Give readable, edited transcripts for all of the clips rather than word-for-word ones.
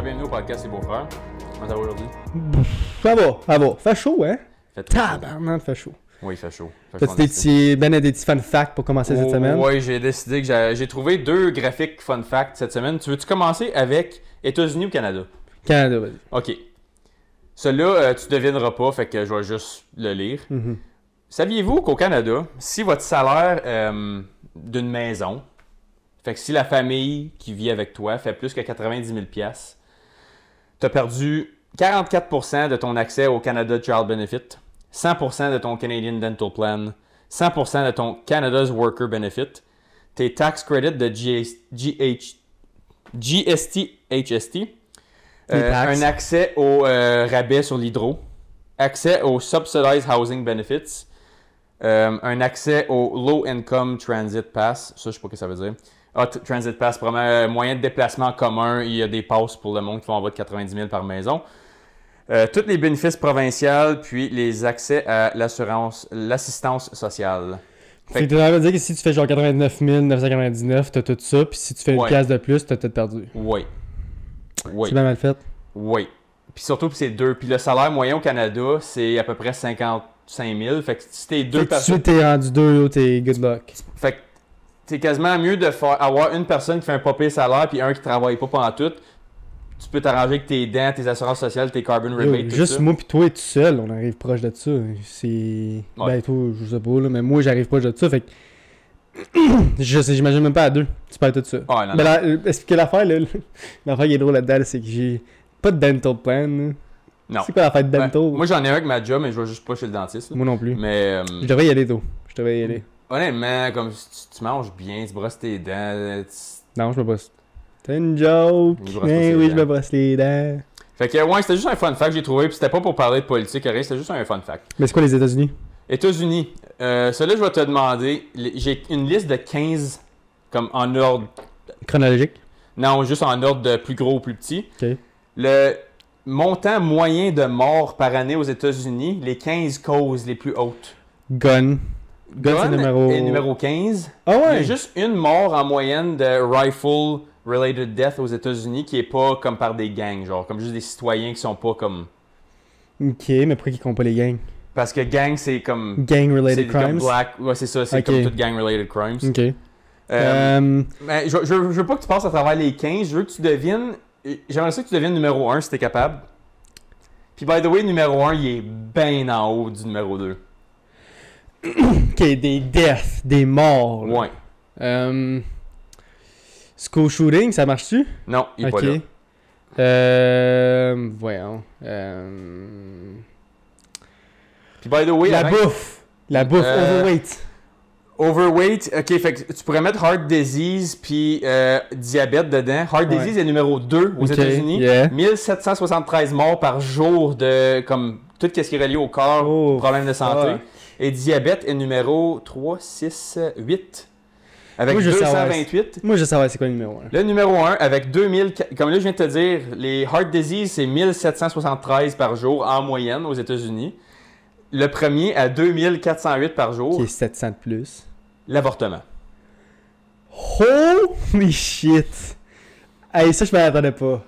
bienvenue au podcast Les Beaux-Frères. Comment ça va aujourd'hui? Ça va. Fait chaud, hein? Fait très chaud. Tabarnak, fait chaud. Oui, il fait chaud. T'as-tu des petits fun facts pour commencer cette semaine? Oui, j'ai décidé que j'ai trouvé 2 graphiques fun facts cette semaine. Tu veux-tu commencer avec États-Unis ou Canada? Canada, vas-y. OK. Celui-là, tu devineras pas, fait que je vais juste le lire. Saviez-vous qu'au Canada, si votre salaire d'une maison, fait que si la famille qui vit avec toi fait plus que 90 000 $, t'as perdu 44% de ton accès au Canada Child Benefit, 100% de ton Canadian Dental Plan, 100% de ton Canada's Worker Benefit, tes tax credits de GST-HST, un accès au rabais sur l'hydro, accès au Subsidized Housing Benefits, un accès au Low Income Transit Pass, ça je sais pas ce que ça veut dire. Transit Pass, probablement moyen de déplacement commun, il y a des passes pour le monde qui font en bas de 90 000 par maison. Tous les bénéfices provinciaux, puis les accès à l'assistance sociale. Fait que tu vas dire que si tu fais genre 89 999, t'as tout ça, puis si tu fais une pièce de plus, t'as tout perdu. Oui. C'est bien mal fait. Oui. Puis surtout, c'est 2. Puis le salaire moyen au Canada, c'est à peu près 55 000. Fait que si t'es 2 personnes. Si t'es rendu 2, t'es good luck. Fait que c'est quasiment mieux de avoir une personne qui fait un pas pire salaire, puis un qui travaille pas pendant tout. Tu peux t'arranger avec tes dents, tes assurances sociales, tes carbon rebates, tout juste ça. moi pis toi tout seul, on arrive proche de ça. C'est... Ouais. Ben toi, je sais pas, là, mais moi j'arrive proche de ça, fait que... J'imagine même pas à 2, tu perds tout ça. Ouais, non, mais est-ce que l'affaire, là, l'affaire qui est drôle là-dedans, c'est que j'ai pas de dental plan, là. Non. C'est quoi l'affaire de dental? Moi j'en ai un avec ma job, mais je vais juste pas chez le dentiste. Là. Moi non plus. Mais... Je devrais y aller, tôt. Je devrais y aller. Honnêtement, comme tu manges bien, tu brosses tes dents... Non, je me brosse. C'est une joke. Oui, je me brosse les dents. Fait que, ouais, c'était juste un fun fact que j'ai trouvé, puis c'était pas pour parler de politique, rien, c'était juste un fun fact. Mais c'est quoi les États-Unis? États-Unis. Celui-là, je vais te demander, j'ai une liste de 15, comme en ordre... Chronologique? Non, juste en ordre de plus gros ou plus petit. OK. Le montant moyen de morts par année aux États-Unis, les 15 causes les plus hautes. Gun c'est numéro 15. Ah ouais? Il y a juste une mort en moyenne de rifle-related death aux États-Unis qui est pas comme par des gangs, genre comme juste des citoyens qui sont pas comme... Ok, mais pourquoi ils comptent pas les gangs? Parce que gang, c'est comme... Gang-related crimes? Comme black... Ouais, c'est ça, c'est comme tout gang-related crimes. Ok. Mais je veux pas que tu passes à travers les 15, je veux que tu devines... J'aimerais ça que tu devines numéro 1 si t'es capable. Puis by the way, numéro 1, il est bien en haut du numéro 2. Ok, des deaths, des morts. Là. Ouais. School shooting, ça marche-tu? Non, il est pas là. Voyons. Puis by the way... La bouffe, overweight. Overweight, ok, fait que tu pourrais mettre heart disease puis diabète dedans. Heart disease est numéro 2 aux États-Unis. 1773 morts par jour de comme tout ce qui est relié au corps, problèmes de santé. Et diabète est numéro 3, 6, 8. Avec moi, 228. Moi, je sais savoir c'est quoi le numéro 1. Le numéro 1 avec 2000... Comme là, je viens de te dire, les heart disease, c'est 1773 par jour en moyenne aux États-Unis. Le premier à 2408 par jour. Qui est 700 de plus. L'avortement. Holy shit! Hey, ça, je m'en attendais pas.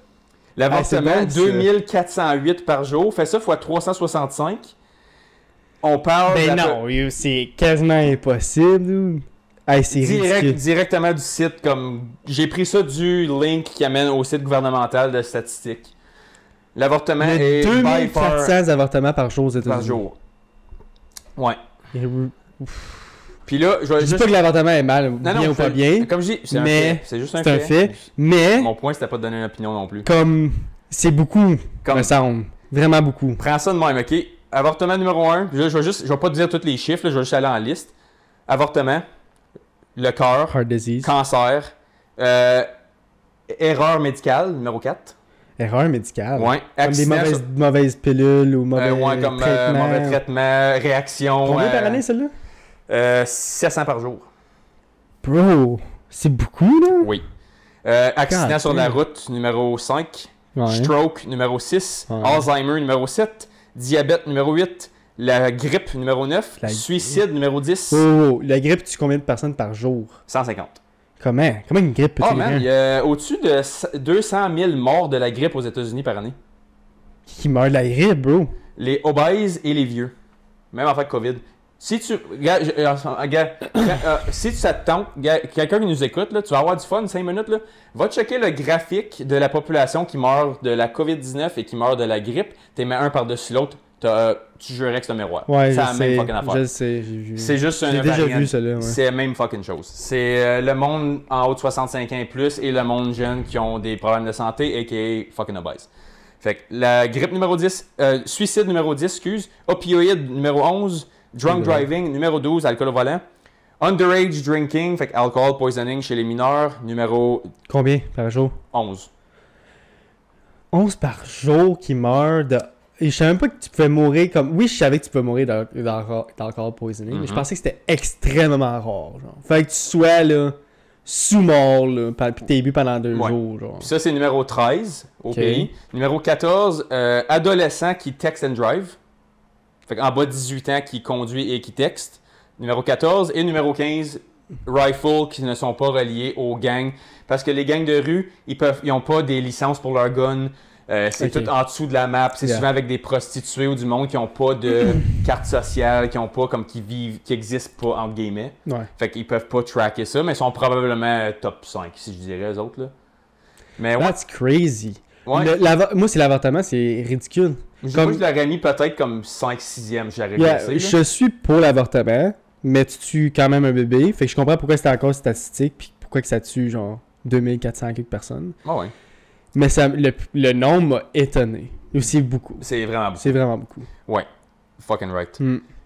L'avortement, 2408 par jour. Fais ça fois 365. On parle... Ben non, c'est quasiment impossible. Hey, c'est ridicule. Directement du site, comme... J'ai pris ça du link qui amène au site gouvernemental de statistiques. L'avortement est... 2400 avortements par jour aux États-Unis. Par jour. Ouais. Puis là, je dis pas que l'avortement est mal, bien ou pas bien. Comme je dis, c'est un fait. C'est juste un fait. Mais... Mon point, c'était pas de donner une opinion non plus. Comme... C'est beaucoup, me semble. Vraiment beaucoup. Prends ça de même, OK? Avortement numéro 1. Je vais pas te dire tous les chiffres, là, je vais juste aller en liste. Avortement. Le cœur. Heart disease. Cancer. Erreur médicale, numéro 4. Erreur médicale? Ouais. Comme des mauvaises pilules ou mauvais traitements. Mauvais traitement, réaction. Combien par année, celle-là? 700 par jour. Bro, c'est beaucoup, là? Oui. Accident sur la route, numéro 5. Ouais. Stroke, numéro 6. Ouais. Alzheimer, numéro 7. Diabète, numéro 8. La grippe, numéro 9. Suicide, numéro 10. Oh, la grippe, tu combien de personnes par jour? 150. Comment une grippe peut Oh man, il y a au-dessus de 200 000 morts de la grippe aux États-Unis par année. Qui meurt de la grippe, bro? Les obèses et les vieux. Même en fait COVID. Si tu. Si ça te tente, quelqu'un qui nous écoute, là, tu vas avoir du fun 5 minutes. Là, va checker le graphique de la population qui meurt de la COVID-19 et qui meurt de la grippe. Tu mets un par-dessus l'autre. Tu jurerais que c'est un miroir. Ouais, c'est la même fucking affaire. Je sais, j'ai vu. C'est juste un J'ai déjà vu ça là. Ouais. C'est la même fucking chose. C'est le monde en haut de 65 ans et plus et le monde jeune qui ont des problèmes de santé et qui est fucking obèse. Fait que la grippe numéro 10, suicide numéro 10, opioïde numéro 11, drunk driving numéro 12, alcool au volant, underage drinking, fait que alcohol poisoning chez les mineurs, numéro... Combien par jour? 11. 11 par jour qui meurent de... Et je savais même pas que tu pouvais mourir comme... Oui, je savais que tu pouvais mourir d'alcool poisoning, mais je pensais que c'était extrêmement rare. Genre. Fait que tu sois là, sous-mort, là, puis t'es bu pendant 2 jours. Genre. Puis ça, c'est numéro 13 au pays. Numéro 14, adolescent qui text and drive. Fait qu'en bas de 18 ans qui conduit et qui texte. Numéro 14. Et numéro 15, rifle qui ne sont pas reliés aux gangs. Parce que les gangs de rue, ils n'ont pas des licences pour leur gun. C'est tout en dessous de la map. C'est souvent avec des prostituées ou du monde qui n'ont pas de carte sociale, qui n'existent pas entre guillemets. Ouais. Fait qu'ils peuvent pas tracker ça, mais ils sont probablement top 5, si je dirais, eux autres. Là. Mais ouais. That's crazy. Ouais. Moi, c'est l'avortement, c'est ridicule. Moi, je l'aurais mis peut-être comme 5-6e, j'aurais laissé. Je suis pour l'avortement, mais tu tues quand même un bébé. Fait que je comprends pourquoi c'était encore statistique, puis pourquoi que ça tue genre 2400 quelques personnes. Ah ouais. Mais ça, le nombre m'a étonné. Aussi beaucoup. C'est vraiment beaucoup. C'est vraiment beaucoup. Ouais. Fucking right.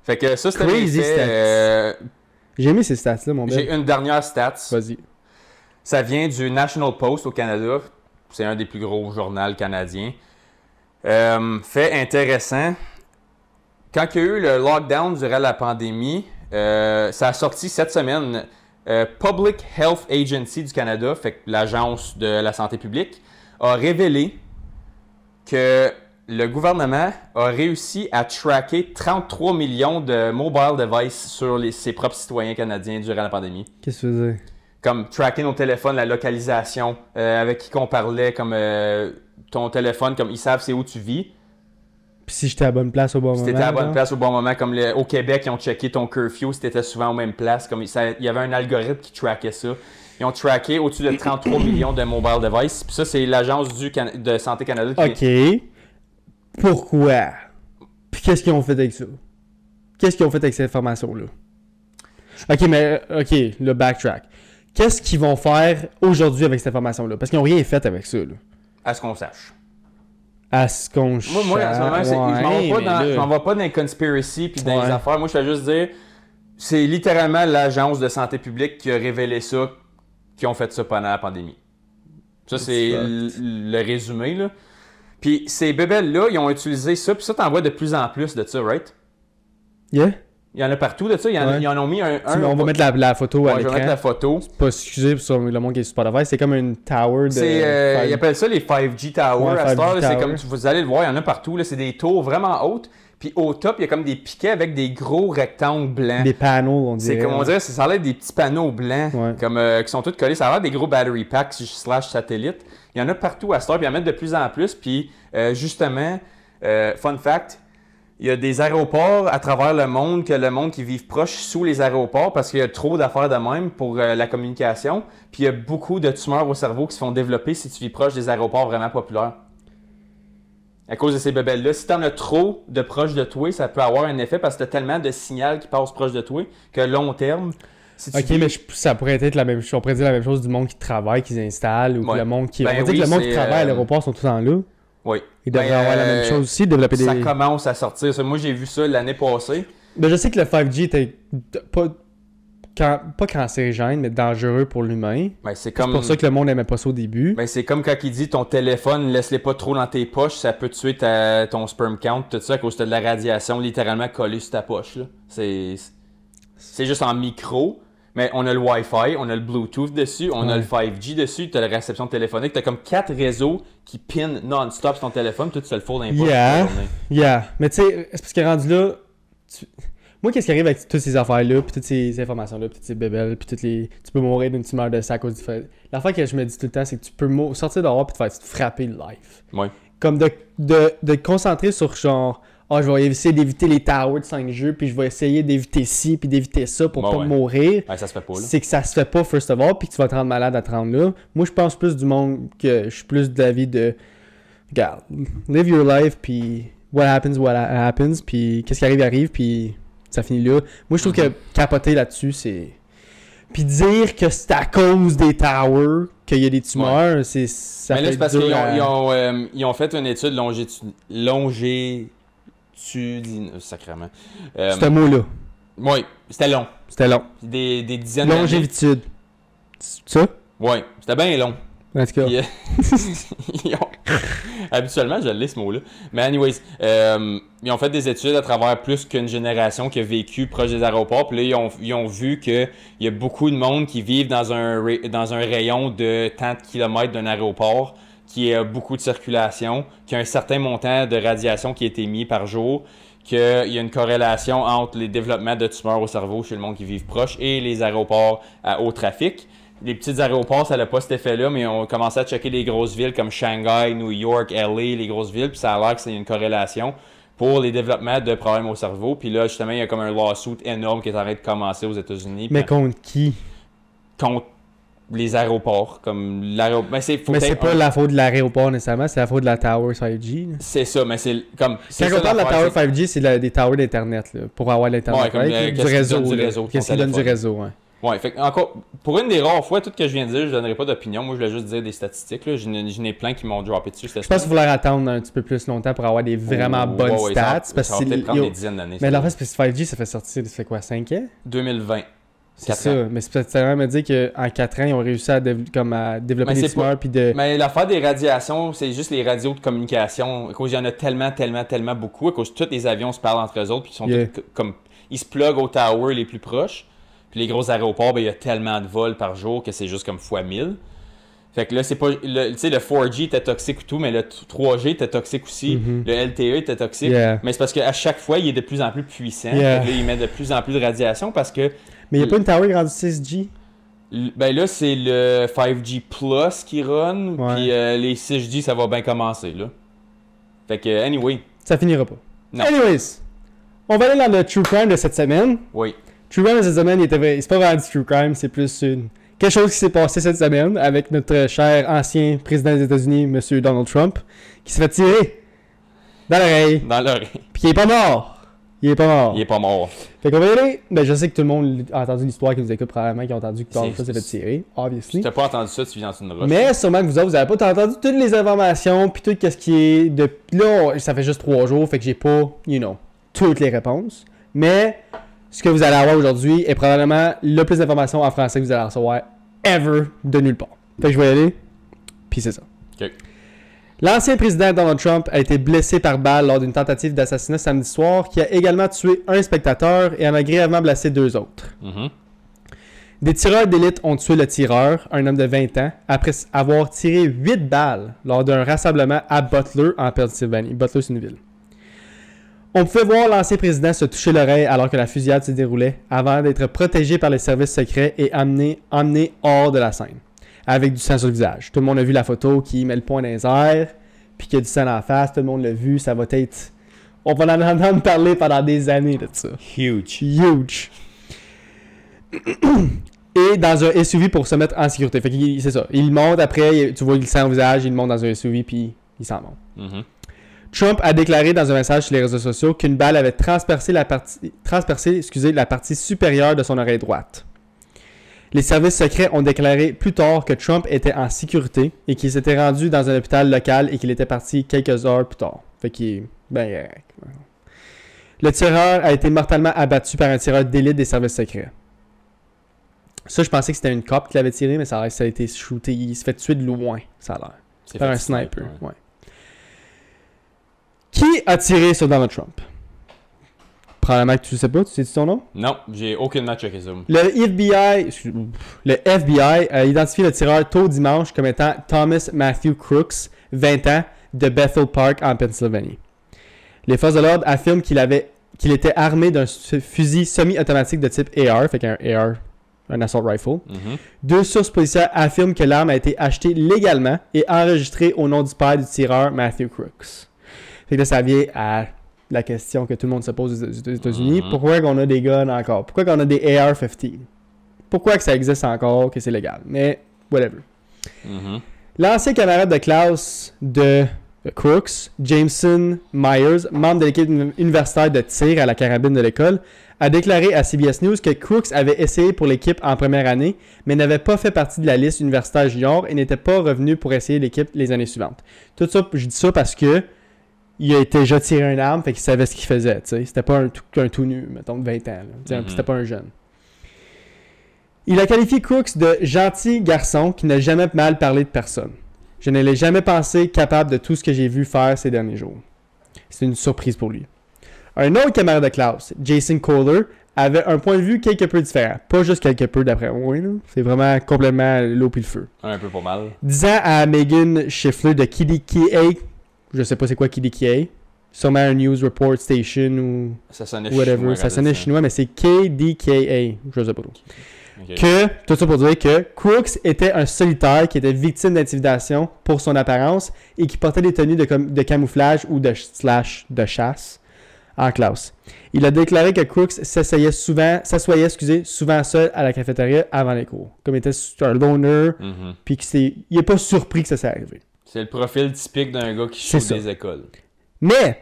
Fait que ça, c'était crazy stats. J'ai aimé ces stats-là, mon bel. J'ai une dernière stats. Vas-y. Ça vient du National Post au Canada. C'est un des plus gros journaux canadiens. Fait intéressant. Quand il y a eu le lockdown durant la pandémie, ça a sorti cette semaine Public Health Agency du Canada, fait que l'agence de la santé publique, a révélé que le gouvernement a réussi à tracker 33 millions de mobile devices sur ses propres citoyens canadiens durant la pandémie. Qu'est-ce que tu veux dire? Comme tracker nos téléphones, la localisation, avec qui qu'on parlait, comme ton téléphone, comme ils savent c'est où tu vis. Puis si j'étais à la bonne place au bon moment. Si t'étais à la bonne place au bon moment, comme au Québec, ils ont checké ton curfew, si t'étais souvent aux mêmes places. Comme il y avait un algorithme qui trackait ça. Ils ont tracké au-dessus de 33 millions de mobile devices. Puis ça, c'est l'agence de Santé Canada qui... OK. Pourquoi? Puis qu'est-ce qu'ils ont fait avec ça? Qu'est-ce qu'ils ont fait avec cette information-là? OK, le backtrack. Qu'est-ce qu'ils vont faire aujourd'hui avec cette information-là? Parce qu'ils n'ont rien fait avec ça. Là. À ce qu'on sache. À ce qu'on sache. Moi, en ce moment, je m'en vais pas dans les conspiracy puis dans les affaires. Moi, je vais juste dire, c'est littéralement l'agence de santé publique qui a révélé ça, qui ont fait ça pendant la pandémie. Ça, c'est le résumé, là. Puis ces bébelles-là, ils ont utilisé ça, puis ça, t'en vois de plus en plus de ça, right? Yeah. Il y en a partout de ça. Ils en ont mis un... On va mettre la photo à l'écran. Je vais mettre la photo. C'est pas excusé pour le monde qui est sur Spotify. C'est comme une tower de... ils appellent ça les 5G Towers. À cette heure, c'est comme vous allez le voir, il y en a partout. Là, c'est des tours vraiment hautes. Puis au top, il y a comme des piquets avec des gros rectangles blancs. Des panneaux, on dirait. C'est comme on dirait, ça a l'air des petits panneaux blancs comme, qui sont tous collés. Ça a l'air des gros battery packs / satellites. Il y en a partout à cette heure, puis il y en a de plus en plus. Puis justement, fun fact, il y a des aéroports à travers le monde, que le monde qui vit proche sous les aéroports parce qu'il y a trop d'affaires de même pour la communication. Puis il y a beaucoup de tumeurs au cerveau qui se font développer si tu vis proche des aéroports vraiment populaires. À cause de ces bébelles-là. Si tu en as trop de proche de toi, ça peut avoir un effet parce que tu as tellement de signal qui passe proche de toi que long terme... Si mais ça pourrait être la même chose. On pourrait dire la même chose du monde qui travaille, qui s'installe, ou le monde qui... on va dire que le monde qui travaille à l'aéroport sont tout le temps là. Oui. Ils devraient avoir la même chose aussi, développer des... Ça commence à sortir. Moi, j'ai vu ça l'année passée. Mais je sais que le 5G était pas cancérigène, mais dangereux pour l'humain. C'est pour ça que le monde n'aimait pas ça au début. C'est comme quand il dit ton téléphone, laisse-les pas trop dans tes poches, ça peut tuer ton sperm count, tout ça, à cause de la radiation littéralement collée sur ta poche. Là. C'est juste en micro. Mais on a le Wi-Fi, on a le Bluetooth dessus, on a le 5G dessus, tu as la réception téléphonique, tu as comme 4 réseaux qui pinent non-stop sur ton téléphone, tout tu te le fous dans les poches. Yeah. Mais tu sais, c'est parce que rendu là, Moi, qu'est-ce qui arrive avec toutes ces affaires-là, puis toutes ces informations-là, puis toutes ces bébelles, puis tu peux mourir d'une tumeur de sang à cause du fait. L'affaire que je me dis tout le temps, c'est que tu peux sortir dehors puis te faire frapper le life. Ouais. Comme de te concentrer sur genre, je vais essayer d'éviter les towers de 5 jeux, puis je vais essayer d'éviter ci, puis d'éviter ça pour pas mourir. Ouais, ça se fait pas, là. C'est que ça se fait pas, first of all, puis que tu vas te rendre malade à te rendre là. Moi, je pense plus du monde que je suis plus de l'avis de, regarde, live your life, puis what happens, puis qu'est-ce qui arrive, puis ça finit là. Moi, je trouve que capoter là-dessus, c'est... Puis dire que c'est à cause des towers qu'il y a des tumeurs, ça mais là, fait c'est parce dur qu'ils ont fait une étude longitudinale. Sacrément. C'est un mot-là. Oui, c'était long. C'était long. Des dizaines d'années. Longévitude. C'est ça? Oui, c'était bien long. En tout cas. Puis, habituellement, je l'ai ce mot-là. Mais anyways, ils ont fait des études à travers plus qu'une génération qui a vécu proche des aéroports. Puis là, ils ont vu qu'il y a beaucoup de monde qui vivent dans un rayon de tant de kilomètres d'un aéroport, qui a beaucoup de circulation, qui a un certain montant de radiation qui a été mis par jour, qu'il y a une corrélation entre les développements de tumeurs au cerveau chez le monde qui vivent proche et les aéroports à haut trafic. Les petits aéroports, ça n'a pas cet effet-là, mais on commençait à checker les grosses villes comme Shanghai, New York, LA, les grosses villes, puis ça a l'air que c'est une corrélation pour les développements de problèmes au cerveau. Puis là, justement, il y a comme un lawsuit énorme qui est en train de commencer aux États-Unis. Mais contre qui? Contre les aéroports. Comme l'aéroport. Mais c'est pas la faute de l'aéroport nécessairement, c'est la faute de la Tower 5G. Là. C'est ça, mais c'est comme. Quand on parle de la Tower 5G, c'est des towers d'Internet, là, pour avoir l'Internet. Ouais, du réseau. Qu'est-ce qui donne du réseau, ouais. Ouais, fait encore, pour une des rares fois, tout ce que je viens de dire, je donnerai pas d'opinion. Moi, je voulais juste dire des statistiques. Là. J'en ai plein qui m'ont droppé dessus. Je pense qu'il faut leur attendre un petit peu plus longtemps pour avoir des vraiment bonnes stats. Ça va peut-être prendre des dizaines d'années. Mais l'en fait, c'est 5G, ça fait sortir, ça fait quoi, 5 ans? 2020. C'est ça, mais c'est peut-être vraiment me dire qu'en 4 ans, ils ont réussi à développer des tumeurs. Mais l'affaire des radiations, c'est juste les radios de communication. À cause, il y en a tellement beaucoup. À cause, tous les avions se parlent entre eux autres. Puis ils sont tous comme. Ils se pluguent aux towers les plus proches. Puis les gros aéroports, ben, il y a tellement de vols par jour que c'est juste comme fois 1000. Fait que là, c'est pas. Tu sais, le 4G était toxique ou tout, mais le 3G était toxique aussi. Le LTE était toxique. Mais c'est parce qu'à chaque fois, il est de plus en plus puissant. Fait que là, il met de plus en plus de radiation parce que. Mais il n'y a pas une tower grande 6G? Ben là, c'est le 5G Plus qui run. Puis les 6G, ça va bien commencer, là. Fait que, anyway. Ça finira pas. Non. Anyways, on va aller dans le True Crime de cette semaine. Oui. True Crime de cette semaine, c'est pas vraiment du True Crime, c'est plus quelque chose qui s'est passé cette semaine avec notre cher ancien président des États-Unis, M. Donald Trump, qui s'est fait tirer dans l'oreille. Dans l'oreille. Puis il est pas mort. Il est pas mort. Fait qu'on va y aller. Ben, je sais que tout le monde a entendu l'histoire qui nous écoute probablement, qui a entendu que Donald Trump s'est fait tirer, obviously. Si t'as pas entendu ça, tu viens dans une roche. Mais sûrement que vous autres, vous avez pas entendu toutes les informations, puis tout ce qui est de... Là, ça fait juste 3 jours, fait que j'ai pas, toutes les réponses. Mais ce que vous allez avoir aujourd'hui est probablement le plus d'informations en français que vous allez recevoir ever de nulle part. Fait que je vais y aller, puis c'est ça. OK. L'ancien président Donald Trump a été blessé par balle lors d'une tentative d'assassinat samedi soir qui a également tué un spectateur et en a grièvement blessé 2 autres. Des tireurs d'élite ont tué le tireur, un homme de 20 ans, après avoir tiré 8 balles lors d'un rassemblement à Butler, en Pennsylvanie. Butler, c'est une ville. On pouvait voir l'ancien président se toucher l'oreille alors que la fusillade se déroulait, avant d'être protégé par les services secrets et emmené hors de la scène, avec du sang sur le visage. Tout le monde a vu la photo qui met le poing dans les airs, puis qu'il y a du sang dans la face, tout le monde l'a vu, ça va être... On va en entendre parler pendant des années de ça. Huge. Et dans un SUV pour se mettre en sécurité. Fait que c'est ça. Il monte après, tu vois le sang au visage, il monte dans un SUV, puis il s'en monte. Trump a déclaré dans un message sur les réseaux sociaux qu'une balle avait transpercé la partie supérieure de son oreille droite. Les services secrets ont déclaré plus tard que Trump était en sécurité et qu'il s'était rendu dans un hôpital local et qu'il était parti quelques heures plus tard. Fait qu'il le tireur a été mortellement abattu par un tireur d'élite des services secrets. Ça, je pensais que c'était une cop qui l'avait tiré, mais ça a été shooté. Il se fait tuer de loin, ça a l'air. C'est par un sniper. Ouais. Qui a tiré sur Donald Trump? Probablement que tu ne sais pas. Tu sais son nom? Non, j'ai aucunement checké ça. Le FBI a identifié le tireur tôt dimanche comme étant Thomas Matthew Crooks, 20 ans, de Bethel Park en Pennsylvanie. Les forces de l'ordre affirment qu'il qu'il était armé d'un fusil semi-automatique de type AR, fait qu'un AR, un assault rifle. Deux sources policières affirment que l'arme a été achetée légalement et enregistrée au nom du père du tireur Matthew Crooks. Fait que là, ça vient à la question que tout le monde se pose aux États-Unis. Pourquoi qu'on a des guns encore? Pourquoi qu'on a des AR-15? Pourquoi que ça existe encore, que c'est légal? Mais, whatever. L'ancien camarade de classe de Crooks, Jameson Myers, membre de l'équipe universitaire de tir à la carabine de l'école, a déclaré à CBS News que Crooks avait essayé pour l'équipe en première année, mais n'avait pas fait partie de la liste universitaire junior et n'était pas revenu pour essayer l'équipe les années suivantes. Tout ça, je dis ça parce que il a été déjà tiré une arme, fait qu'il savait ce qu'il faisait, tu sais. C'était pas un tout nu, mettons, de 20 ans. C'était pas un jeune. Il a qualifié Crooks de gentil garçon qui n'a jamais mal parlé de personne. Je ne l'ai jamais pensé capable de tout ce que j'ai vu faire ces derniers jours. C'est une surprise pour lui. Un autre camarade de classe, Jason Kohler, avait un point de vue quelque peu différent. Pas juste quelque peu d'après moi, là. C'est vraiment complètement l'eau puis le feu. Un peu pas mal. Disant à Megan Schiffler de KDKA, je sais pas c'est quoi KDKA, sûrement un news report station ou ça sonnait whatever. Chinois, ça sonnait chinois, mais c'est KDKA, je sais pas trop. Okay. Que, tout ça pour dire que Crooks était un solitaire qui était victime d'intimidation pour son apparence et qui portait des tenues de camouflage ou de chasse en classe. Il a déclaré que Crooks s'assoyait souvent seul à la cafétéria avant les cours. Comme il était un loner, puis il n'est pas surpris que ça s'est arrivé. C'est le profil typique d'un gars qui shoot des écoles. Mais,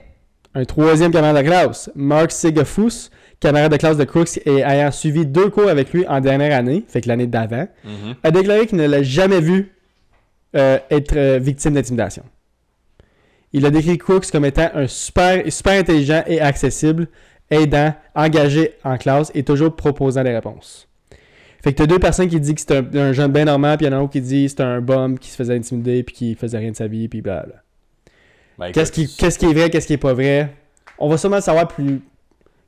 un troisième camarade de classe, Mark Sigafus, camarade de classe de Crooks et ayant suivi 2 cours avec lui en dernière année, fait que l'année d'avant, a déclaré qu'il ne l'a jamais vu être victime d'intimidation. Il a décrit Crooks comme étant un super intelligent et accessible, aidant, engagé en classe et toujours proposant des réponses. Fait que t'as 2 personnes qui disent que c'est un jeune bien normal, puis il y en a un autre qui dit que c'est un bum qui se faisait intimider, puis qui faisait rien de sa vie, puis blablabla. Ben, qu'est-ce qui est vrai, qu'est-ce qui est pas vrai? On va sûrement le savoir plus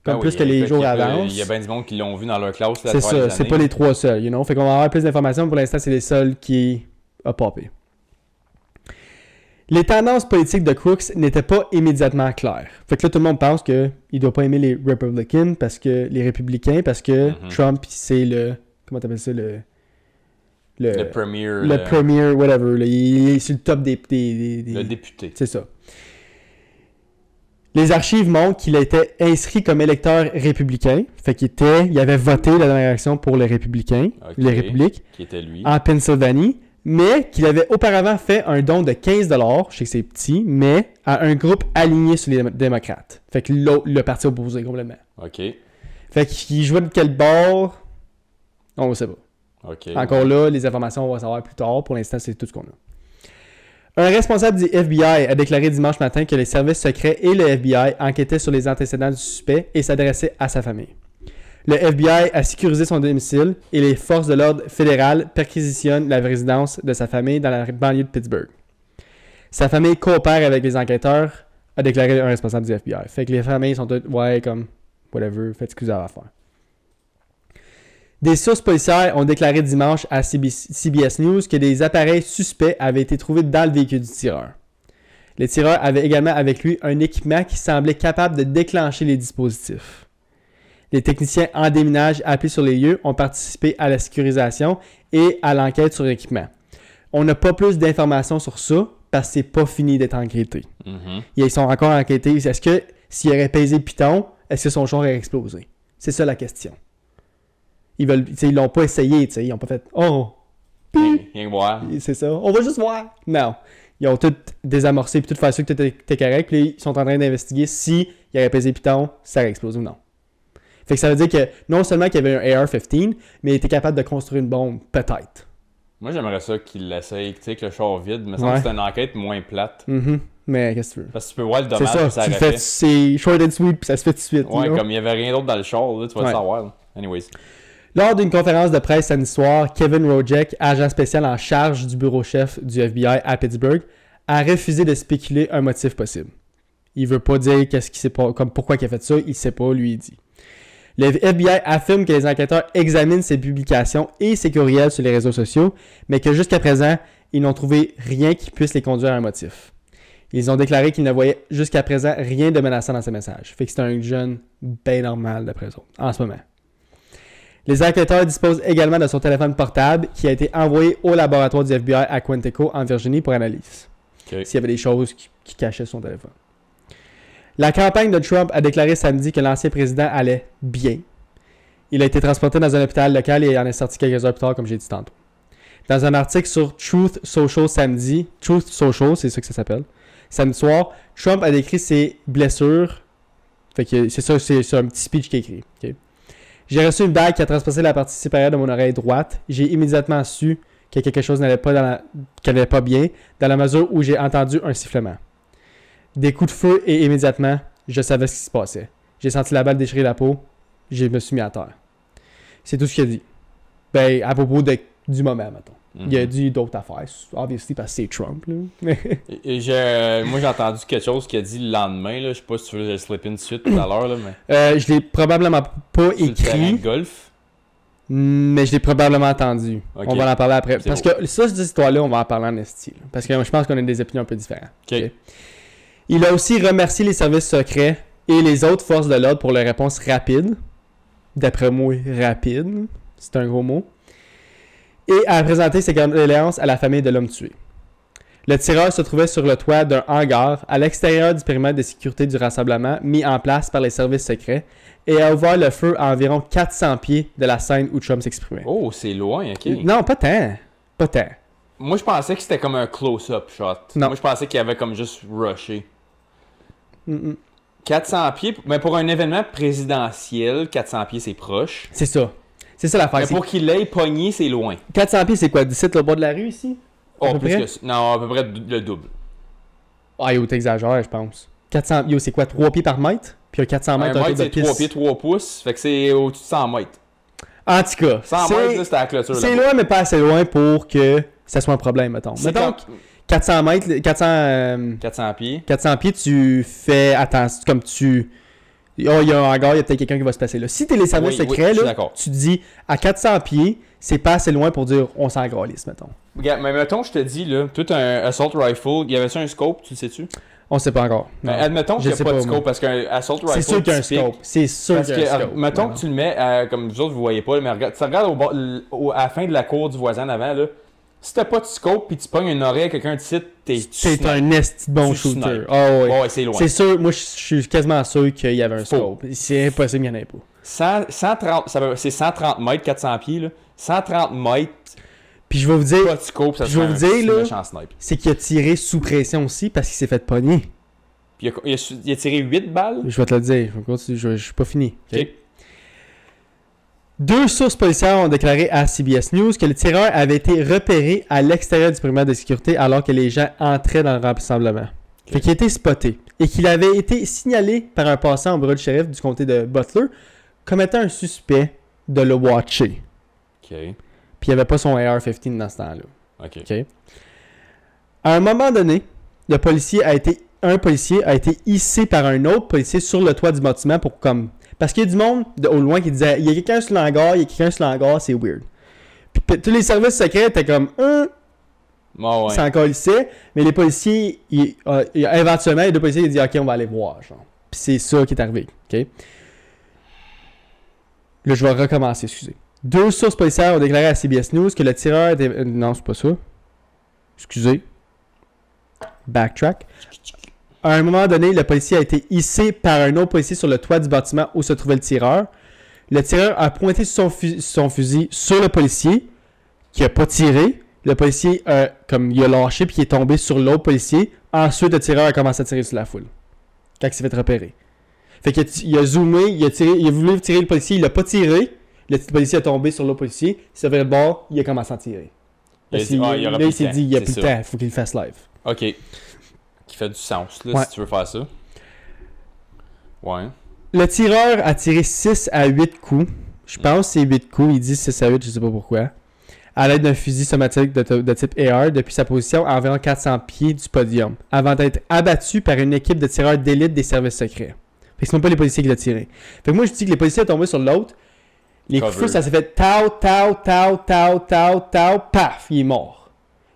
que les jours avancent. Il y a bien du monde qui l'ont vu dans leur classe. C'est ça, c'est pas les 3 seuls, you know? Fait qu'on va avoir plus d'informations, pour l'instant, c'est les seuls qui ont popé. Les tendances politiques de Crooks n'étaient pas immédiatement claires. Fait que là, tout le monde pense qu'il ne doit pas aimer les Républicains, les républicains, parce que Trump, c'est le... Comment t'appelles ça? Le premier... Le premier, whatever. Là, il est sur le top des... Le député. C'est ça. Les archives montrent qu'il a été inscrit comme électeur républicain. Fait il avait voté la dernière élection pour les républicains, les républiques, qui était lui, en Pennsylvanie, mais qu'il avait auparavant fait un don de 15$, je sais que c'est petit, mais à un groupe aligné sur les démocrates. Fait que le parti opposé complètement. OK. Fait qu'il jouait de quel bord, on ne sait pas. Okay, encore là, les informations, on va savoir plus tard. Pour l'instant, c'est tout ce qu'on a. Un responsable du FBI a déclaré dimanche matin que les services secrets et le FBI enquêtaient sur les antécédents du suspect et s'adressaient à sa famille. Le FBI a sécurisé son domicile et les forces de l'ordre fédérales perquisitionnent la résidence de sa famille dans la banlieue de Pittsburgh. Sa famille coopère avec les enquêteurs, a déclaré un responsable du FBI. Fait que les familles sont toutes, ouais, comme, whatever, faites ce que vous avez à faire. Des sources policières ont déclaré dimanche à CBS News que des appareils suspects avaient été trouvés dans le véhicule du tireur. Le tireur avait également avec lui un équipement qui semblait capable de déclencher les dispositifs. Les techniciens en déminage appelés sur les lieux ont participé à la sécurisation et à l'enquête sur l'équipement. On n'a pas plus d'informations sur ça parce que c'est pas fini d'être enquêté. Ils sont encore enquêtés. Est-ce que s'il aurait pesé Python, est-ce que son char aurait explosé? C'est ça la question. Ils l'ont pas essayé, ils n'ont pas fait « Oh! » Rien voir. C'est ça. On va juste voir. Non. Ils ont tout désamorcé puis tout fait sûr que tout était correct. Puis ils sont en train d'investiguer si il aurait pesé Python, ça aurait explosé ou non. Fait que ça veut dire que non seulement qu'il y avait un AR-15, mais il était capable de construire une bombe, peut-être. Moi, j'aimerais ça qu'il l'essaye, tu sais, avec le char vide. Mais semble que c'est une enquête moins plate. Mais qu'est-ce que tu veux? Parce que tu peux voir le dommage que ça aurait fait. C'est short and sweet, puis ça se fait tout de suite. Ouais, comme il n'y avait rien d'autre dans le char, là, tu vas le savoir. Là. Anyways. Lors d'une conférence de presse samedi soir, Kevin Rojek, agent spécial en charge du bureau-chef du FBI à Pittsburgh, a refusé de spéculer un motif possible. Il veut pas dire pourquoi il a fait ça, il sait pas, lui il dit. Le FBI affirme que les enquêteurs examinent ses publications et ses courriels sur les réseaux sociaux, mais que jusqu'à présent, ils n'ont trouvé rien qui puisse les conduire à un motif. Ils ont déclaré qu'ils ne voyaient jusqu'à présent rien de menaçant dans ces messages. Fait que c'est un jeune bien normal d'après eux autres, en ce moment. Les enquêteurs disposent également de son téléphone portable qui a été envoyé au laboratoire du FBI à Quantico en Virginie pour analyse. Okay. S'il y avait des choses qui cachaient son téléphone. La campagne de Trump a déclaré samedi que l'ancien président allait bien. Il a été transporté dans un hôpital local et en est sorti quelques heures plus tard, comme j'ai dit tantôt. Dans un article sur Truth Social samedi, Truth Social, c'est ça que ça s'appelle, samedi soir, Trump a décrit ses blessures. Fait que c'est ça, c'est un petit speech qu'il a écrit. Okay? J'ai reçu une bague qui a transpercé la partie supérieure de mon oreille droite. J'ai immédiatement su que quelque chose n'allait pas bien, dans la mesure où j'ai entendu un sifflement. Des coups de feu et immédiatement, je savais ce qui se passait. J'ai senti la balle déchirer la peau. Je me suis mis à terre. C'est tout ce qu'il a dit. Ben, à propos du moment, mettons. Mm-hmm. Il a dit d'autres affaires, obviously, parce que c'est Trump. Là. Moi, j'ai entendu quelque chose qu'il a dit le lendemain. Là. Je sais pas si tu veux le slip in de suite tout à l'heure. Là, mais... je l'ai probablement pas écrit. Le terrain de golf. Mais je l'ai probablement entendu. Okay. On va en parler après. C'est parce que ça, cette histoire-là, on va en parler en esti. Parce que je pense qu'on a des opinions un peu différentes. Okay. Il a aussi remercié les services secrets et les autres forces de l'ordre pour leur réponse rapide. D'après moi, rapide. C'est un gros mot. Et a présenté ses condoléances à la famille de l'homme tué. Le tireur se trouvait sur le toit d'un hangar à l'extérieur du périmètre de sécurité du rassemblement mis en place par les services secrets et a ouvert le feu à environ 400 pieds de la scène où Trump s'exprimait. Oh, c'est loin, ok. Non, pas tant. Pas tant. Moi, je pensais que c'était comme un close-up shot. Non. Moi, je pensais qu'il avait comme juste rushé. 400 pieds, mais pour un événement présidentiel, 400 pieds, c'est proche. C'est ça. C'est ça l'affaire. Mais pour qu'il l'ait pogné, c'est loin. 400 pieds, c'est quoi? 17 le bord de la rue ici? Oh, plus que ça. Non, à peu près le double. Ah, yo, t'exagères, je pense. 400... Yo, c'est quoi? 3 pieds par mètre? Puis 400 mètres, un mètre, c'est 3 pieds, 3 pouces. Fait que c'est au-dessus de 100 mètres. En tout cas, 100 mètres, là, c'était à la clôture. C'est loin, mais pas assez loin pour que ça soit un problème, mettons. Mettons 400 mètres, 400 pieds. 400 pieds, tu fais... Attends, comme tu... Oh, il y a un hangar, il y a peut-être quelqu'un qui va se passer là. Si t'es les services secrets, là, tu dis à 400 pieds, c'est pas assez loin pour dire on s'en gralisse, mettons. Regarde, mais mettons, je te dis, là, tout un assault rifle, il y avait-tu un scope, tu le sais-tu? On sait pas encore. Mais admettons qu'il n'y a pas de scope, parce qu'un assault rifle. C'est sûr qu'il y a un scope. C'est sûr qu'il y a un scope. Mettons que tu le mets, comme vous autres, vous voyez pas, mais regarde, tu regardes à la fin de la cour du voisin d'avant, là. Si t'as pas de scope pis tu pognes une oreille à quelqu'un de site, c'est un esti bon shooter. Oh, ouais. Bon, ouais, c'est loin. C'est sûr, moi je suis quasiment sûr qu'il y avait un scope. C'est impossible qu'il n'y en ait pas. 130, c'est 130 mètres, 400 pieds, là. 130 mètres. Puis je vais vous dire, pas de scope, ça c'est qu'il a tiré sous pression aussi parce qu'il s'est fait pogner. Puis il a tiré 8 balles. Je vais te le dire, je suis pas fini. Okay? 2 sources policières ont déclaré à CBS News que le tireur avait été repéré à l'extérieur du périmètre de sécurité alors que les gens entraient dans le rassemblement. Fait qu'il a été spoté et qu'il avait été signalé par un passant au bureau du shérif du comté de Butler comme étant un suspect de le watcher. Puis il n'y avait pas son AR-15 dans ce temps-là. Okay. À un moment donné, un policier a été hissé par un autre policier sur le toit du bâtiment pour comme... Parce qu'il y a du monde au loin qui disait il y a quelqu'un sur l'hangar, c'est weird. Puis tous les services secrets étaient comme c'est encore lycée, mais les policiers, éventuellement, les 2 policiers ils disent ok, on va aller voir. Genre. Puis c'est ça qui est arrivé. Okay? Là, je vais recommencer, excusez. 2 sources policières ont déclaré à CBS News que le tireur était. Non, c'est pas ça. Excusez. Backtrack. À un moment donné, le policier a été hissé par un autre policier sur le toit du bâtiment où se trouvait le tireur. Le tireur a pointé son fusil sur le policier, qui n'a pas tiré. Le policier, il a lâché puis il est tombé sur l'autre policier. Ensuite, le tireur a commencé à tirer sur la foule. Quand il s'est fait repérer. Fait qu'il a zoomé, il a voulu tirer le policier, il l'a pas tiré. Le petit policier est tombé sur l'autre policier. Il s'est fait de bord, il a commencé à tirer. Il s'est dit, il n'y a plus de temps, il faut qu'il le fasse live. Ok. Qui fait du sens, là, si tu veux faire ça. Ouais. Le tireur a tiré 6 à 8 coups. Je pense que c'est 8 coups. Il dit 6 à 8, je sais pas pourquoi. À l'aide d'un fusil somatique de type AR depuis sa position à environ 400 pieds du podium, avant d'être abattu par une équipe de tireurs d'élite des services secrets. Fait que c'est même pas les policiers qui l'ont tiré. Fait que moi, je dis que les policiers sont tombés sur l'autre. Les coups de feu, ça s'est fait tao, paf, il est mort.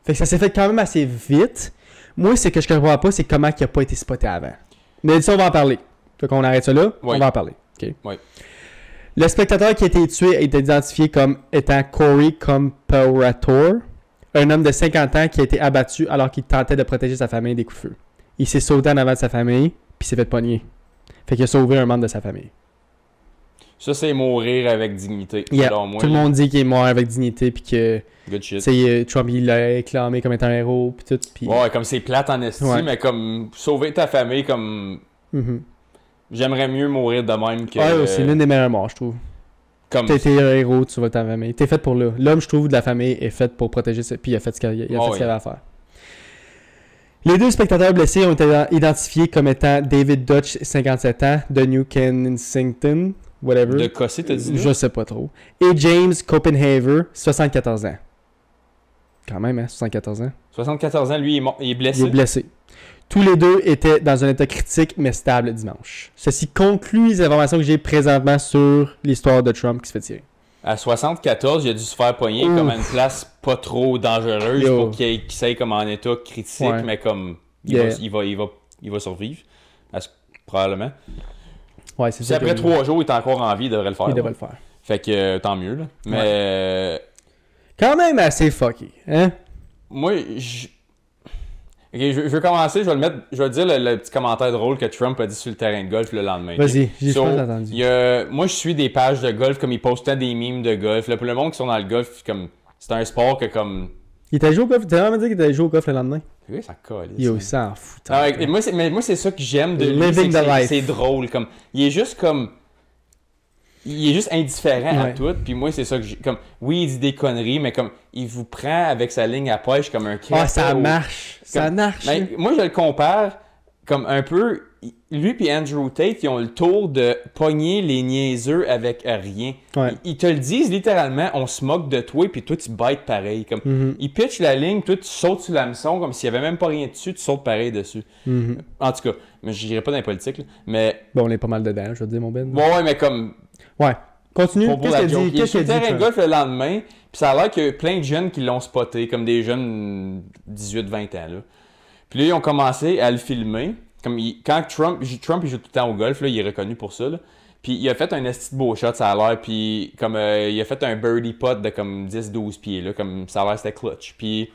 Fait que ça s'est fait quand même assez vite. Moi, c'est que je comprends pas, c'est comment il a pas été spoté avant. Mais ça, on va en parler. Fait qu'on arrête ça là, Oui. on va en parler. OK? Oui. Le spectateur qui a été tué a été identifié comme étant Corey Comparator, un homme de 50 ans qui a été abattu alors qu'il tentait de protéger sa famille des coups de feu. Il s'est sauvé en avant de sa famille, puis s'est fait pogner. Fait qu'il a sauvé un membre de sa famille. Ça, c'est mourir avec dignité. Yeah. Selon moi, Tout le monde dit qu'il est mort avec dignité, puis que good shit. Trump il l'a réclamé comme étant un héros, puis tout. Puis... Ouais, comme c'est plate en estime, Ouais. mais comme sauver ta famille, comme. Mhm. J'aimerais mieux mourir de même que. Ouais, c'est l'une des meilleures morts, je trouve. Comme. T'as été un héros, tu sauves ta famille. T'es fait pour là. L'homme, je trouve, de la famille est fait pour protéger ça, puis il a fait ce qu'il avait à faire. Les deux spectateurs blessés ont été identifiés comme étant David Dutch, 57 ans, de New Kensington, whatever. De Cossé, t'as dit? Je sais pas trop. Et James Copenhaver, 74 ans. Quand même, hein, 74 ans. 74 ans, lui, il est blessé. Il est blessé. Tous les deux étaient dans un état critique mais stable dimanche. Ceci conclut les informations que j'ai présentement sur l'histoire de Trump qui se fait tirer. À 74, il a dû se faire pogner comme à une place pas trop dangereuse pour qu'il s'aille comme en état critique, Ouais. mais comme il va survivre. Probablement. Ouais, c'est Si ça. après 3 jours, il est encore en vie, il devrait le faire. Il devrait le faire. Fait que tant mieux. Là. Mais Quand même assez fucky, hein? moi, Ok, je vais commencer, je vais dire le petit commentaire drôle que Trump a dit sur le terrain de golf le lendemain. Vas-y, j'ai So, pas entendu. moi, je suis des pages de golf, comme ils postent tout le temps des memes de golf. Là, pour le monde qui sont dans le golf, comme c'est un sport que comme... Il était joué au golf? T'as vraiment dit qu'il était joué au golf le lendemain? Oui, ça colle. Yo, il s'en fout. Moi, c'est ça que j'aime de lui, Living c'est the que life. c'est drôle. Comme, il est juste comme... Il est juste indifférent à Ouais. tout. Puis moi, c'est ça que j'ai... Comme, oui, il dit des conneries, mais comme il vous prend avec sa ligne à pêche comme un Ah, ça crapet au- marche. Ça Comme- marche. Mais moi, je le compare comme un peu. Lui et Andrew Tate, ils ont le tour de pogner les niaiseux avec rien. Ouais. Ils te le disent littéralement, on se moque de toi, puis toi, tu bêtes pareil. Comme, Mhm. Ils pitchent la ligne, toi, tu sautes sur l'hameçon, comme s'il n'y avait même pas rien dessus, tu sautes pareil dessus. Mhm. En tout cas, mais je dirais pas dans la politique, là, mais. Bon, on est pas mal dedans, je veux dire, mon Ben. Bon, ouais, mais comme. Ouais. Continue. Pour Qu'est-ce la qu'elle joke. dit? Il est Qu'est-ce sur le qu'elle dit? terrain de Trump? golf le lendemain, puis ça a l'air qu'il y a plein de jeunes qui l'ont spoté, comme des jeunes 18-20 ans. Là. Puis là, ils ont commencé à le filmer. Quand Trump il joue tout le temps au golf, là, il est reconnu pour ça. Là. Puis il a fait un esti de beau shot, ça a l'air. Puis comme il a fait un birdie putt de comme 10-12 pieds. Là, comme ça a l'air c'était clutch. Puis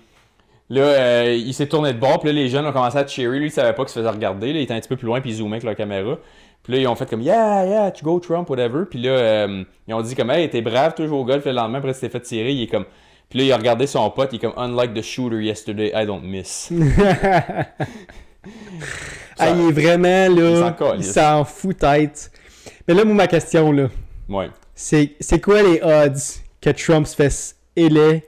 là, il s'est tourné de bord. Puis là, les jeunes ont commencé à cheerer. Lui, il savait pas qu'il se faisait regarder. Là, il était un petit peu plus loin, puis il zoomait avec leur caméra. Puis là, ils ont fait comme yeah, tu go Trump, whatever. Puis là, ils ont dit comme hey, t'es brave, toujours au golf le lendemain, après tu t'es fait tirer. Il est comme. Puis là, il a regardé son pote, il est comme unlike the shooter yesterday, I don't miss. Ah, il est vraiment là. s'en calisse. Il s'en fout tête. Mais là, moi, ma question, là, Ouais. c'est quoi les odds que Trump se fasse élu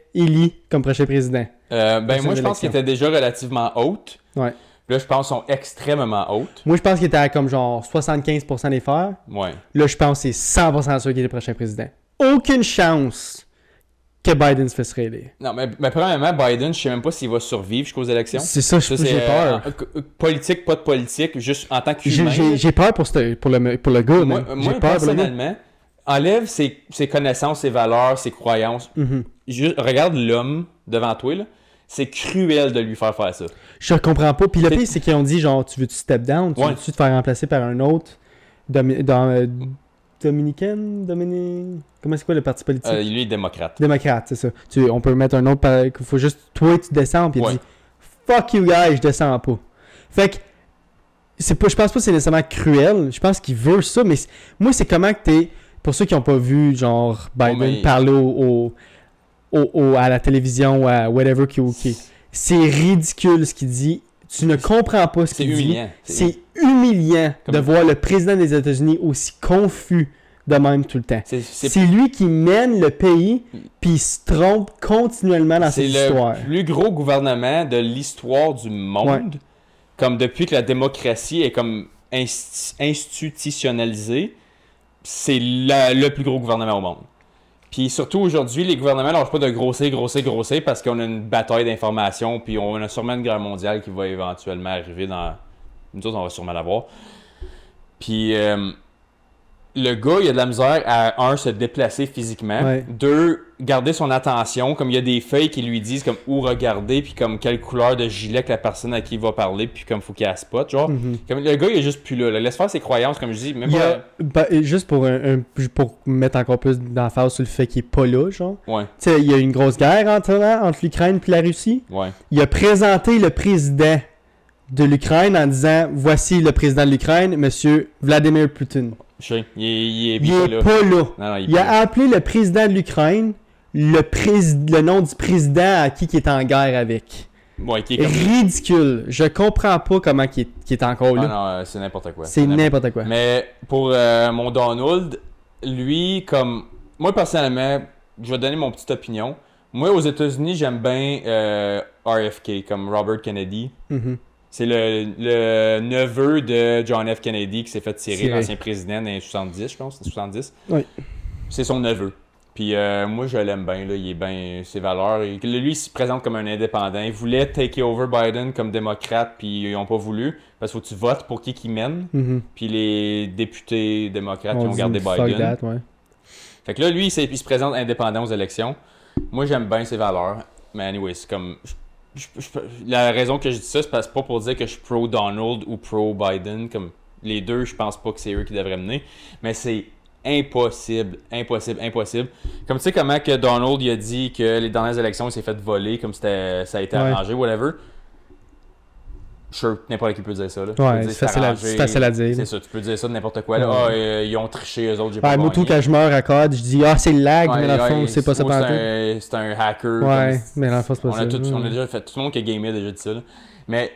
comme prochain président? Moi, je pense qu'il était déjà relativement haute. Ouais. Puis là, je pense qu'ils sont extrêmement hautes. Moi, je pense qu'il était à comme genre 75% des faire. Ouais. Là, je pense que c'est 100% sûr qu'il est le prochain président. Aucune chance que Biden se fasse réélire. Non, mais premièrement, Biden, je sais même pas s'il va survivre jusqu'aux élections. C'est ça, Ça, j'ai peur. Politique, pas de politique, juste en tant qu'humain. J'ai peur pour le gars. Moi, man. J'ai peur pour le gars. personnellement, enlève ses connaissances, ses valeurs, ses croyances. Mhm. Regarde l'homme devant toi, là. C'est cruel de lui faire ça. Je comprends pas. Puis le pire, c'est qu'ils ont dit genre, tu veux-tu step down? Tu Ouais. veux-tu te faire remplacer par un autre? Dominicaine? Comment c'est quoi le parti politique? Lui, il est démocrate. Démocrate, c'est ça. On peut mettre un autre par... Il faut juste... Toi, tu descends, puis il Ouais. dit « Fuck you guys, je descends pas. » Fait que... Je pense pas que c'est nécessairement cruel. Je pense qu'il veut ça, mais moi, c'est comment que t'es... Pour ceux qui n'ont pas vu, genre, Biden mais- parler à la télévision ou à whatever c'est ridicule ce qu'il dit. Tu ne comprends pas ce C'est qu'il dit. humiliant. C'est humiliant de Comme- voir le président des États-Unis aussi confus de même tout le temps. C'est C'est lui qui mène le pays, puis il se trompe continuellement dans cette histoire. le plus gros gouvernement de l'histoire du monde. Comme depuis que la démocratie est comme institutionnalisée, c'est le plus gros gouvernement au monde. Puis surtout aujourd'hui, les gouvernements lâchent pas de grossir parce qu'on a une bataille d'informations, puis on a sûrement une guerre mondiale qui va éventuellement arriver dans... Nous autres, on va sûrement l'avoir. Puis le gars, il a de la misère à, un, se déplacer physiquement. Ouais. Deux, garder son attention. Comme il y a des feuilles qui lui disent comme où regarder, puis comme quelle couleur de gilet que la personne à qui il va parler, puis comme faut qu'il a spot, genre. Comme le gars, il est juste plus là. Laisse faire ses croyances, comme je dis. Même juste pour pour mettre encore plus d'emphase sur le fait qu'il est pas là, genre. Ouais. Tu sais, il y a une grosse guerre entre l'Ukraine et la Russie. Ouais. Il a présenté le président de l'Ukraine en disant voici le président de l'Ukraine, monsieur Vladimir Poutine. Je sais, il est pas là. Non, il a appelé le président de l'Ukraine le nom du président à qui il est en guerre avec. Ouais, qui est comme... Ridicule. Je comprends pas comment il est encore là. Ah non, c'est n'importe quoi. C'est n'importe quoi. Mais pour mon Donald, lui, comme... Moi, personnellement, je vais donner mon petite opinion. Moi, aux États-Unis, j'aime bien RFK, comme Robert Kennedy. C'est le neveu de John F. Kennedy qui s'est fait tirer, l'ancien président dans les 70, je pense. 70. Oui. C'est son neveu. Puis moi, je l'aime bien. Là. Il est bien ses valeurs. Lui, il se présente comme un indépendant. Il voulait take over Biden comme démocrate, puis ils n'ont pas voulu. Parce qu'il faut que tu votes pour qui mène. Puis les députés démocrates qui ont gardé Biden. That, ouais. Fait que là, lui, il se présente indépendant aux élections. Moi, j'aime bien ses valeurs. Mais anyway, c'est comme... la raison que je dis ça, c'est pas pour dire que je suis pro-Donald ou pro-Biden. Comme les deux, je pense pas que c'est eux qui devraient mener. Mais c'est impossible. Comme tu sais comment que Donald il a dit que les dernières élections, il s'est fait voler, comme ça a été arrangé, whatever. Sure, n'importe qui peut dire ça. Là. Ouais, c'est facile à dire. C'est ça, tu peux dire ça de n'importe quoi. Là. Ouais. Ils ont triché, eux autres, j'ai pas moi, tout, quand je meurs à code, je dis c'est le lag, mais dans le fond, c'est pas ça partout. C'est un hacker. Ouais, mais dans le fond, c'est pas ça. On a déjà fait, tout le monde qui a gamé a déjà dit ça. Là. Mais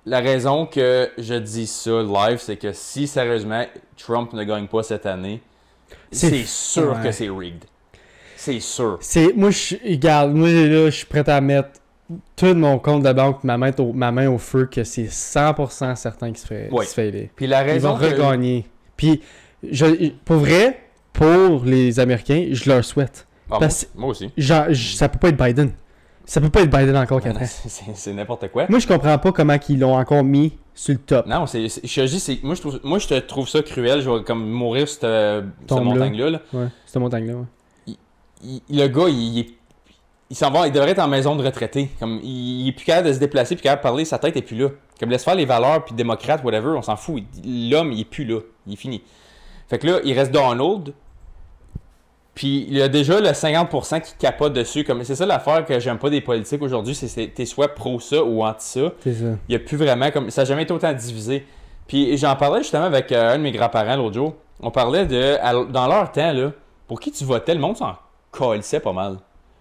la raison que je dis ça live, c'est que si sérieusement Trump ne gagne pas cette année, c'est sûr que c'est rigged. C'est sûr. Moi, je suis prêt à mettre tout mon compte de banque, ma main au feu, que c'est 100% certain qu'il se fait aider. Puis la raison ils vont regagner. Puis, pour vrai, pour les Américains, je leur souhaite. Moi aussi. Ça peut pas être Biden. Ça peut pas être Biden encore 4 ans. C'est n'importe quoi. Moi, je comprends pas comment ils l'ont encore mis sur le top. Non, moi, je te trouve ça cruel. Je vais comme mourir sur cette montagne-là. Là. Ouais, cette montagne-là, ouais. Le gars, il s'en va, il devrait être en maison de retraité. Comme, il est plus capable de se déplacer, plus capable de parler, sa tête est plus là. Comme, laisse faire les valeurs, puis démocrate, whatever, on s'en fout. L'homme, il est plus là. Il est fini. Fait que là, il reste Donald. Puis il y a déjà le 50% qui capote dessus. Comme, c'est ça l'affaire que j'aime pas des politiques aujourd'hui, c'est que t'es soit pro ça ou anti ça. C'est ça. Il y a plus vraiment, comme ça n'a jamais été autant divisé. Puis j'en parlais justement avec un de mes grands-parents l'autre jour. On parlait dans leur temps, là, pour qui tu votais, le monde s'en calissait pas mal.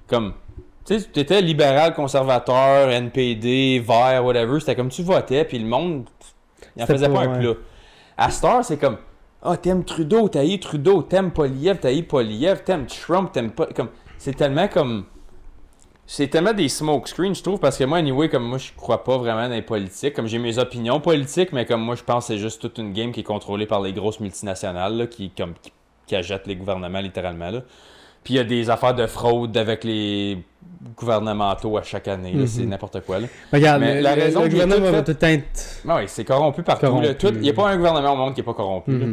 Comme, tu sais, tu étais libéral, conservateur, NPD, vert, whatever. C'était comme tu votais, puis le monde, il en faisait pas un plat. À Star, c'est comme, t'aimes Trudeau, t'as eu Trudeau, t'aimes Poilievre, t'as eu Poilievre, t'aimes Trump, t'aimes pas. Comme, c'est tellement des smoke screens, je trouve, parce que moi, anyway, comme moi, je crois pas vraiment dans les politiques. Comme j'ai mes opinions politiques, mais comme moi, je pense que c'est juste toute une game qui est contrôlée par les grosses multinationales, là, qui achètent les gouvernements, littéralement, là. Puis il y a des affaires de fraude avec les gouvernementaux à chaque année. Là, c'est n'importe quoi. Là. Regarde, mais la raison le gouvernement va tout être... Oui, c'est corrompu partout. Il n'y a pas un gouvernement au monde qui n'est pas corrompu. Là.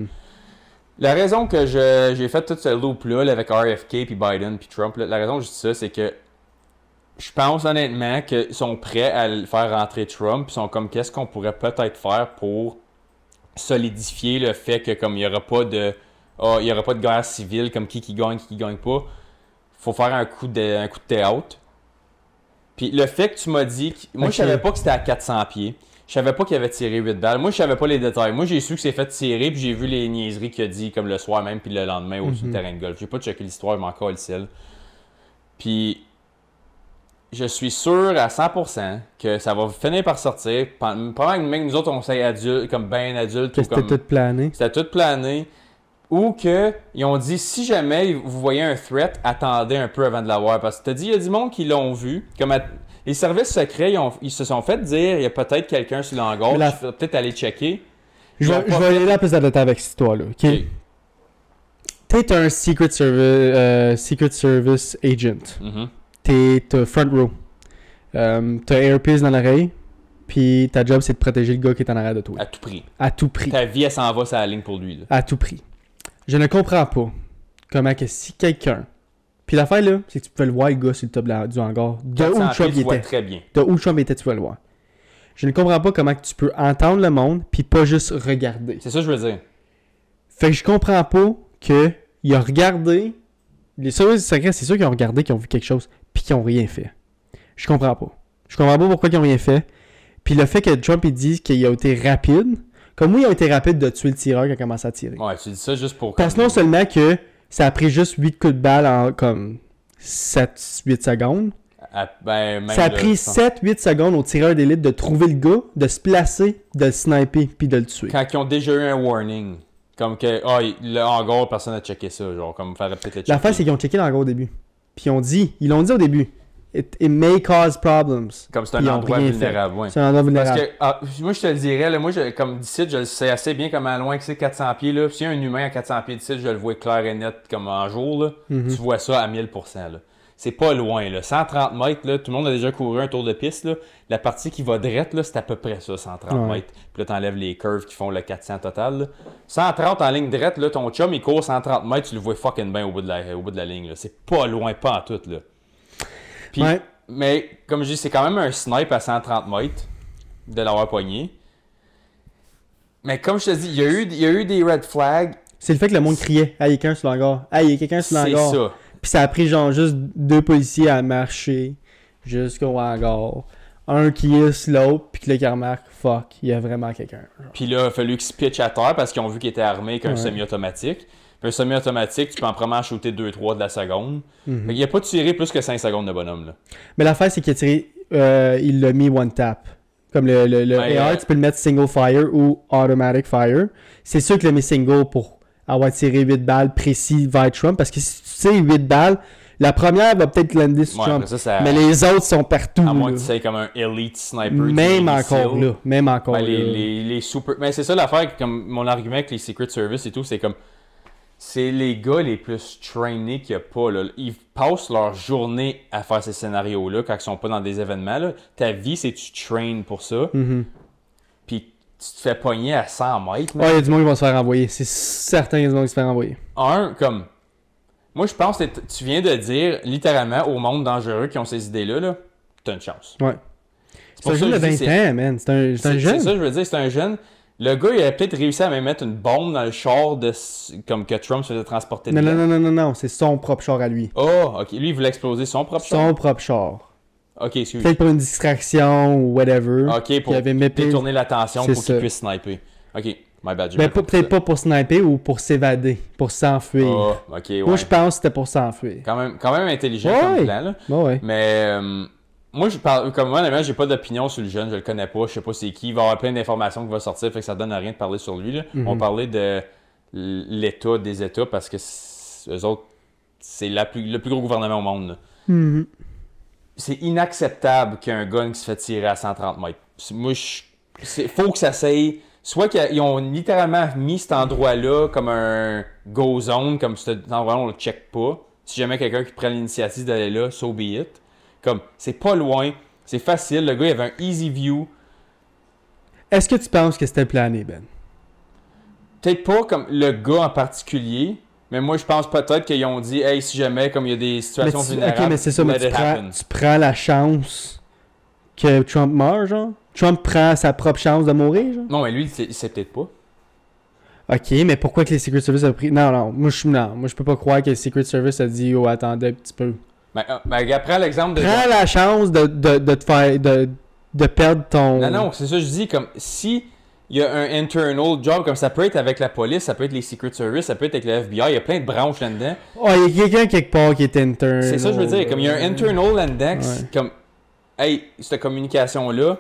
La raison que j'ai fait tout ce loop-là avec RFK, puis Biden, puis Trump, là, la raison que je dis ça, c'est que je pense honnêtement qu'ils sont prêts à faire rentrer Trump. Puis sont comme, qu'est-ce qu'on pourrait peut-être faire pour solidifier le fait que comme il n'y aura pas de... il n'y aura pas de guerre civile, comme qui gagne pas. Faut faire un coup de théâtre. Puis le fait que tu m'as dit... Moi, je savais pas que c'était à 400 pieds. Je savais pas qu'il avait tiré 8 balles. Moi, je savais pas les détails. Moi, j'ai su que c'est fait tirer, puis j'ai vu les niaiseries qu'il a dit, comme le soir même, puis le lendemain, au-dessus du terrain de golf. J'ai pas checké l'histoire, je m'en colle celle. Puis, je suis sûr à 100% que ça va finir par sortir. Pendant même nous autres, on s'est adultes, comme bien adultes. C'était tout plané. C'était tout plané. Ou qu'ils ont dit, si jamais vous voyez un threat, attendez un peu avant de l'avoir. Parce que tu as dit, il y a du monde qui l'ont vu. Comme les services secrets, ils se sont fait dire, il y a peut-être quelqu'un sur l'hangar, je vais peut-être aller checker. Je vais aller là plus de temps avec cette histoire-là. Okay? T'es un Secret Service agent. T'as front row. T'as earpiece dans l'oreille. Puis ta job, c'est de protéger le gars qui est en arrière de toi. À tout prix. À tout prix. Ta vie, elle s'en va sur la ligne pour lui. Là. À tout prix. Je ne comprends pas comment que si quelqu'un... Puis l'affaire, là, c'est que tu pouvais le voir, le gars, sur le top du hangar. De où Trump tu vois était. très bien. De où Trump était, tu pouvais le voir. Je ne comprends pas comment que tu peux entendre le monde, puis pas juste regarder. C'est ça que je veux dire. Fait que je comprends pas qu'il a regardé... Les services secrets, c'est sûr qu'ils ont regardé, qu'ils ont vu quelque chose, puis qu'ils ont rien fait. Je comprends pas. Je comprends pas pourquoi ils ont rien fait. Puis le fait que Trump, il dise qu'il a été rapide... Comme oui, il a été rapide de tuer le tireur qui a commencé à tirer. Ouais, tu dis ça juste pour... Parce que non seulement que ça a pris juste 8 coups de balle en comme 7-8 secondes. Même Ça a pris 7-8 secondes au tireur d'élite de trouver le gars, de se placer, de le sniper, puis de le tuer. Quand ils ont déjà eu un warning. Comme que, le hangar, personne n'a checké ça. Genre, comme, faudrait peut-être le checker. L'affaire, c'est qu'ils ont checké le hangar au début. Puis ils l'ont dit au début. It may cause problems. Comme c'est un endroit vulnérable, ouais. C'est un endroit vulnérable. Parce que, moi, je te le dirais, là, moi, comme d'ici, je le sais assez bien comment loin que c'est 400 pieds. Là. S'il y a un humain à 400 pieds d'ici, je le vois clair et net comme en jour. Là. Tu vois ça à 1000%. Là. C'est pas loin. Là. 130 mètres, là, tout le monde a déjà couru un tour de piste. Là. La partie qui va drette, là, c'est à peu près ça, 130 mètres. Puis là, t'enlèves les curves qui font le 400 total. Là. 130 en ligne drette, là, ton chum, il court 130 mètres, tu le vois fucking bien au bout de la ligne. Là. C'est pas loin, pas en tout. Là. Puis, mais, comme je dis, c'est quand même un snipe à 130 mètres de l'avoir pogné. Mais comme je te dis, il y a eu des red flags. C'est le fait que le monde criait « Hey, il y a quelqu'un sur l'hangar! Hey, il y a quelqu'un sur l'hangar! » C'est ça. Puis ça a pris genre juste 2 policiers à marcher jusqu'au hangar. Un qui est l'autre, puis que là, qui remarque « Fuck, il y a vraiment quelqu'un. » Puis là, il a fallu qu'ils se pitchent à terre parce qu'ils ont vu qu'il était armé avec un semi-automatique. Puis un semi-automatique, tu peux en probablement shooter 2-3 de la seconde. Fait qu'il a pas tiré plus que 5 secondes de bonhomme. Là. Mais l'affaire, c'est qu'il a tiré... il l'a mis one tap. Comme le AR, tu peux le mettre single fire ou automatic fire. C'est sûr qu'il l'a mis single pour avoir tiré 8 balles précis vers Trump. Parce que si tu tires 8 balles, la première va peut-être lander sur Trump. Mais les autres sont partout. À moins que tu sais comme un elite sniper. Même encore là. Même encore là. Les super... Mais c'est ça l'affaire, comme mon argument avec les Secret Service et tout, c'est comme... C'est les gars les plus trainés qu'il n'y a pas. Là. Ils passent leur journée à faire ces scénarios-là quand ils sont pas dans des événements. Là. Ta vie, c'est que tu traînes pour ça. Puis tu te fais pogner à 100 mètres. Ouais, il y a du monde qui va se faire renvoyer. C'est certain qu'il y a du monde qui se fait renvoyer. Comme... Moi, je pense que tu viens de dire littéralement au monde dangereux qui ont ces idées-là, là, t'as une chance. Ouais. C'est un jeune de 20 ans, man. C'est un jeune. C'est ça, je veux dire, c'est un jeune... Le gars, il a peut-être réussi à même mettre une bombe dans le char comme que Trump se faisait transporter dedans. Non. C'est son propre char à lui. Oh, ok. Lui, il voulait exploser son propre char? Son propre char. Ok, excuse. Peut-être pour une distraction ou whatever. Ok, pour détourner l'attention pour qu'il puisse sniper. Ok, my bad. Mais peut-être pas pour sniper ou pour s'évader, pour s'enfuir. Oh, ok, ouais. Moi, je pense que c'était pour s'enfuir. Quand même intelligent comme plan, là. Ouais. Mais... moi, je parle, comme moi, honnêtement, j'ai pas d'opinion sur le jeune, je le connais pas, je sais pas c'est qui. Il va y avoir plein d'informations qui vont sortir, fait que ça donne rien de parler sur lui. Là. On parlait de l'État des États parce que eux autres, c'est le plus gros gouvernement au monde. C'est inacceptable qu'il y ait un gun qui se fait tirer à 130 mètres. Moi, faut que ça s'aille. Soit qu'ils ont littéralement mis cet endroit-là comme un go zone, comme cet endroit-là, on le check pas. Si jamais quelqu'un qui prend l'initiative d'aller là, so be it. Comme, c'est pas loin, c'est facile, le gars il avait un easy view. Est-ce que tu penses que c'était plané, Ben? Peut-être pas comme le gars en particulier, mais moi je pense peut-être qu'ils ont dit, hey, si jamais, comme il y a des situations vulnérables, ok, mais c'est ça, mais tu prends la chance que Trump meurt, genre? Trump prend sa propre chance de mourir, genre? Non, mais lui, c'est peut-être pas. Ok, mais pourquoi que les Secret Service a pris... Non, moi je peux pas croire que les Secret Service a dit, oh, attendez un petit peu. Ben, prends l'exemple de... Prends la chance de te faire... de perdre ton... Non, c'est ça que je dis, comme si il y a un internal job, comme ça peut être avec la police, ça peut être les Secret Service, ça peut être avec le FBI, il y a plein de branches là-dedans. Oh, il y a quelqu'un quelque part qui est internal. C'est ça que je veux dire, comme il y a un internal là-dedans, comme, hey, cette communication-là,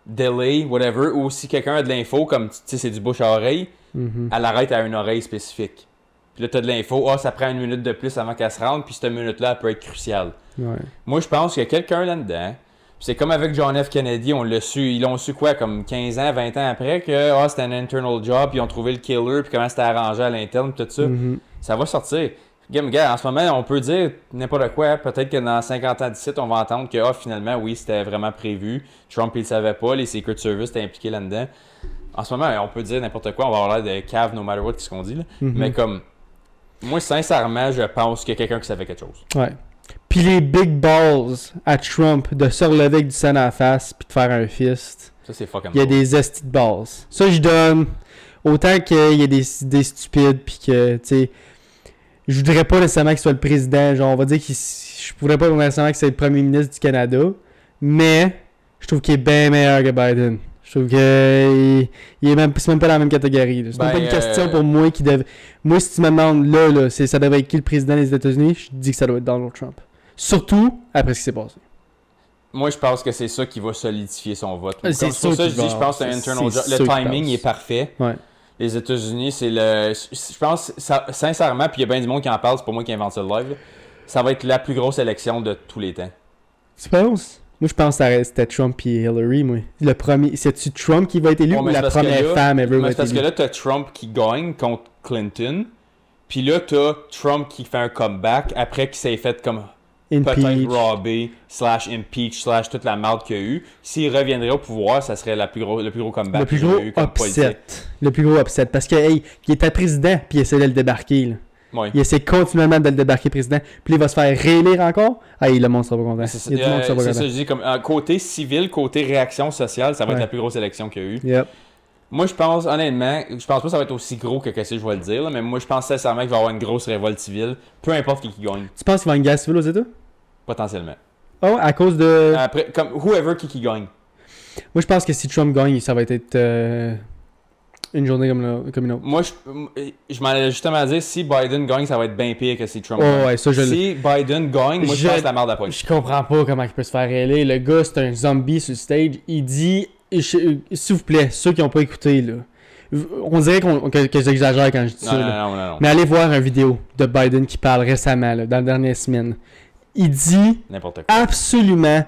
delay, whatever, ou si quelqu'un a de l'info, comme, tu sais, c'est du bouche à oreille, elle arrête à une oreille spécifique. Puis là, tu as de l'info, ça prend 1 minute de plus avant qu'elle se rende, puis cette minute-là, elle peut être cruciale. Ouais. Moi, je pense qu'il y a quelqu'un là-dedans. C'est comme avec John F. Kennedy, ils l'ont su quoi, comme 15 ans, 20 ans après, que c'était un internal job, puis ils ont trouvé le killer, puis comment c'était arrangé à l'interne, puis tout ça. Ça va sortir. Gars, en ce moment, on peut dire n'importe quoi. Peut-être que dans 50 ans d'ici, on va entendre que finalement, oui, c'était vraiment prévu. Trump, il le savait pas, les Secret Service étaient impliqués là-dedans. En ce moment, on peut dire n'importe quoi, on va avoir l'air de cave no matter what, qu'est-ce qu'on dit, là. Mais comme... Moi, sincèrement, je pense qu'il y a quelqu'un qui savait quelque chose. Ouais. Puis les big balls à Trump de se relever avec du sang à la face puis de faire un fist. Ça, c'est fucking Il y a des estis de balls. Ça, je donne. Autant qu'il y a des idées stupides puis que, tu sais, je voudrais pas nécessairement qu'il soit le président. Genre, on va dire je voudrais pas nécessairement que c'est le premier ministre du Canada. Mais, je trouve qu'il est bien meilleur que Biden. Je trouve que c'est même pas dans la même catégorie. C'est même pas une question pour moi qui devait. Moi, si tu me demandes là, ça devrait être qui le président des États-Unis, je dis que ça doit être Donald Trump. Surtout après ce qui s'est passé. Moi, je pense que c'est ça qui va solidifier son vote. C'est pour ça, je dis, je pense que c'est un internal job. Le timing est parfait. Ouais. Les États-Unis, c'est le. Je pense, sincèrement, puis il y a bien du monde qui en parle, c'est pas moi qui invente ça le live. Ça va être la plus grosse élection de tous les temps. Tu penses? Moi, je pense que c'était Trump et Hillary, moi. Le premier. C'est-tu Trump qui va être élu ou la première femme ever va être élue? Parce que là, t'as Trump qui gagne contre Clinton. Puis là, t'as Trump qui fait un comeback après qu'il s'est fait comme. Peut-être robber, /impeach, toute la merde qu'il y a eu. S'il reviendrait au pouvoir, ça serait le plus gros comeback qu'il y a eu comme politique. Le plus gros upset. Parce que, hey, il était président, puis il essayait de le débarquer, là. Oui. Il essaie continuellement de le débarquer président, puis il va se faire réélire encore. Ah, le monde sera pas content. C'est ça, je dis, comme côté civil, côté réaction sociale, ça va être la plus grosse élection qu'il y a eu. Yep. Moi, je pense, honnêtement, je pense pas que ça va être aussi gros que ce que je vais le dire, là, mais moi, je pense sincèrement qu'il va y avoir une grosse révolte civile, peu importe qui gagne. Tu penses qu'il va y avoir une guerre civile aux États? Potentiellement. Oh, à cause de... Après, comme whoever qui gagne. Moi, je pense que si Trump gagne, ça va être une journée comme une autre. Moi, je m'en allais justement dire, si Biden gagne, ça va être bien pire que si Trump gagne. Ouais, ça, si Biden gagne, moi, je pense que la merde à poil. Je comprends pas comment il peut se faire réélire. Le gars, c'est un zombie sur le stage. Il dit... S'il vous plaît, ceux qui n'ont pas écouté, là, on dirait que j'exagère quand je dis ça. Non. Mais allez voir une vidéo de Biden qui parle récemment, là, dans la dernière semaine. Il dit absolument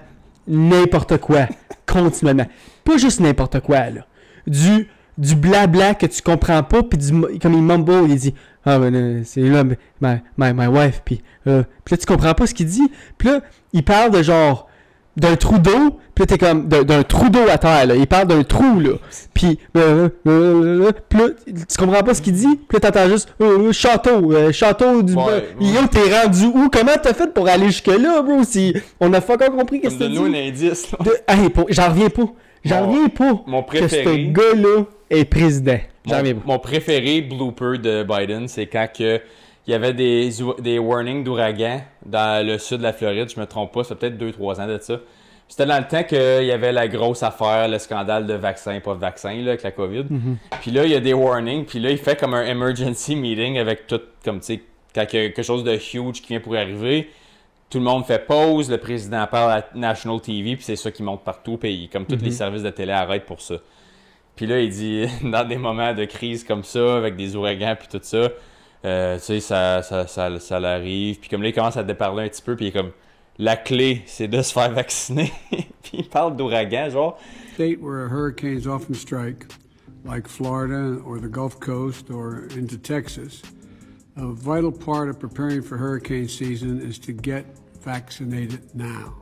n'importe quoi, continuellement. Pas juste n'importe quoi, là. Du blabla que tu comprends pas, puis comme il mumble, il dit « Ah, ben, c'est là, my wife », puis là, tu comprends pas ce qu'il dit. Puis là, il parle de genre... d'un trou d'eau, puis là t'es comme d'un trou d'eau à terre, là. Il parle d'un trou, là. Puis là, tu comprends pas ce qu'il dit, puis là t'entends juste château du... Yo, t'es rendu où? Comment t'as fait pour aller jusque-là, bro? On a pas encore compris qu'est-ce que tu dis. Donne-nous un indice, là. J'en reviens pas. Mon préféré... que ce gars-là est président. Mon préféré blooper de Biden, c'est quand que... Il y avait des warnings d'ouragan dans le sud de la Floride, je me trompe pas, ça fait peut-être 2-3 ans de ça. C'était dans le temps qu'il y avait la grosse affaire, le scandale de vaccin, pas de vaccin, là, avec la COVID. Puis là, il y a des warnings, puis là, il fait comme un emergency meeting avec tout, comme tu sais, quand il y a quelque chose de huge qui vient pour arriver. Tout le monde fait pause, le président parle à National TV, puis c'est ça qui monte partout au pays, comme tous les services de télé arrêtent pour ça. Puis là, il dit, dans des moments de crise comme ça, avec des ouragans, puis tout ça, tu sais, ça l'arrive. Puis comme là, il commence à déparler un petit peu, puis il est comme, la clé, c'est de se faire vacciner. Puis il parle d'ouragan, genre. State where hurricanes often strike, like Florida or the Gulf Coast or into Texas, a vital part of preparing for hurricane season is to get vaccinated now.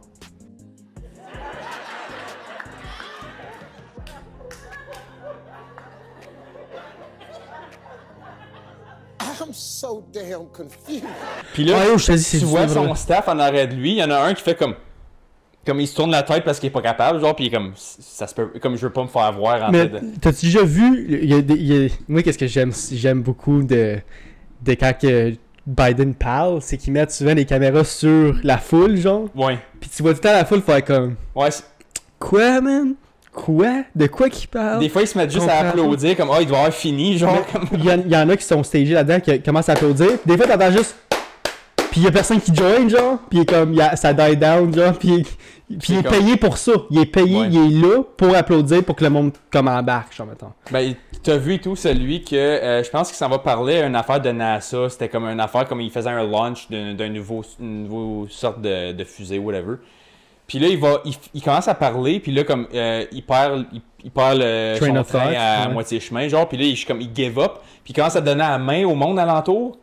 I'm so damn confused. Puis là, tu vois son staff en arrêt de lui, il y en a un qui fait comme il se tourne la tête parce qu'il est pas capable, genre, puis il est comme, ça se peut, comme je veux pas me faire voir en fait. T'as-tu déjà vu, moi, qu'est-ce que j'aime beaucoup de quand que Biden parle, c'est qu'ils mettent souvent les caméras sur la foule, genre. Ouais. Puis tu vois tout le temps la foule faire comme, ouais. Quoi, man? Quoi? De quoi qu'il parle? Des fois, ils se mettent juste à applaudir, comme, il doit avoir fini, genre. Il y en a qui sont stagés là-dedans, qui commencent à applaudir. Des fois, t'entends juste. Puis il y a personne qui join, genre. Puis comme, ça die down, genre. Puis il est payé pour ça. Il est payé, il est là pour applaudir, pour que le monde comme embarque, genre, mettons. Ben, t'as vu et tout, celui que, je pense qu'il s'en va parler une affaire de NASA. C'était comme une affaire, comme il faisait un launch d'une nouveau sorte de fusée, whatever. Puis là, il commence à parler, puis là, comme, il perd son train à moitié chemin, genre, puis là, il give up, puis il commence à donner la main au monde alentour,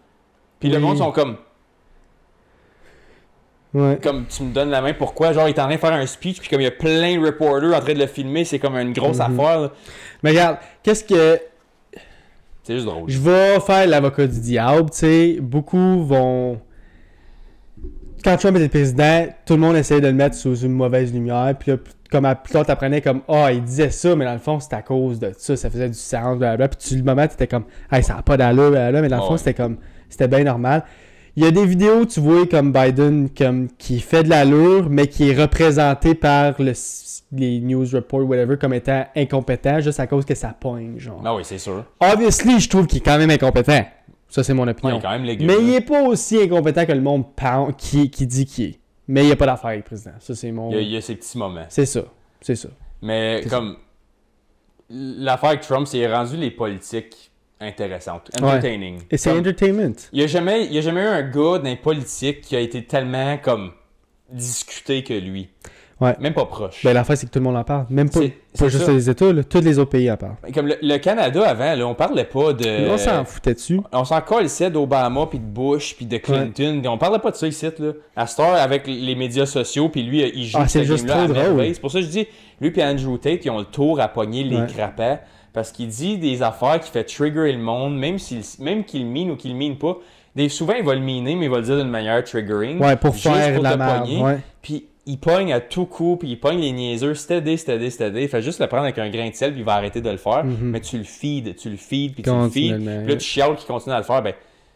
puis le monde sont comme... Ouais. Comme, tu me donnes la main, pourquoi? Genre, il est en train de faire un speech, puis comme il y a plein de reporters en train de le filmer, c'est comme une grosse affaire, là. Mais regarde, qu'est-ce que... C'est juste drôle. Je vais faire l'avocat du diable, tu sais. Beaucoup vont... Quand Trump était président, tout le monde essayait de le mettre sous une mauvaise lumière. Puis là, comme plus tard, t'apprenais comme il disait ça, mais dans le fond, c'était à cause de ça. Ça faisait du sens, blablabla. Puis le moment, t'étais comme ça n'a pas d'allure, blablabla. Mais dans le fond, c'était bien normal. Il y a des vidéos, tu vois, comme Biden qui fait de l'allure, mais qui est représenté par les news reports, whatever, comme étant incompétent, juste à cause que ça pogne, genre. Ah oui, c'est sûr. Obviously, je trouve qu'il est quand même incompétent. Ça, c'est mon opinion. Ouais, il est quand même légume, mais il là. est pas aussi incompétent que le monde qui dit qu'il est. Mais il n'y a pas d'affaire avec le président. Ça, c'est mon... Il y a ses petits moments. C'est ça. Mais C'est comme... L'affaire avec Trump, c'est rendu les politiques intéressantes. Entertaining. Et c'est Comme, entertainment. Il n'y a jamais eu un gars dans les politiques qui a été tellement comme discuté que lui. Ouais. Même pas proche. Ben, l'affaire, c'est que tout le monde en parle. Même pas, C'est pas juste ça. les États, là, tous les autres pays en parlent. Comme le Canada avant, là, on parlait pas de... On s'en foutait dessus. On s'en calissait d'Obama, puis de Bush, puis de Clinton. On parlait pas de ça ici, là. À cette heure, avec les médias sociaux, puis lui, il joue c'est cette juste game-là à trop drôle. merveille. C'est pour ça que je dis, lui et Andrew Tate, ils ont le tour à pogner les Ouais. crapets, parce qu'il dit des affaires qui fait trigger le monde, même qu'il mine ou qu'il mine pas. Souvent, il va le miner, mais il va le dire d'une manière triggering. Ouais, pour juste faire de la te merde. pogner. Ouais. Puis il pogne à tout coup, puis il pogne les niaiseux, steady. Il fait juste le prendre avec un grain de sel, puis il va arrêter de le faire. Mais tu le feeds, puis tu le feeds. Puis Continuellement. là, tu chiales qu'il continue à le faire. Ben,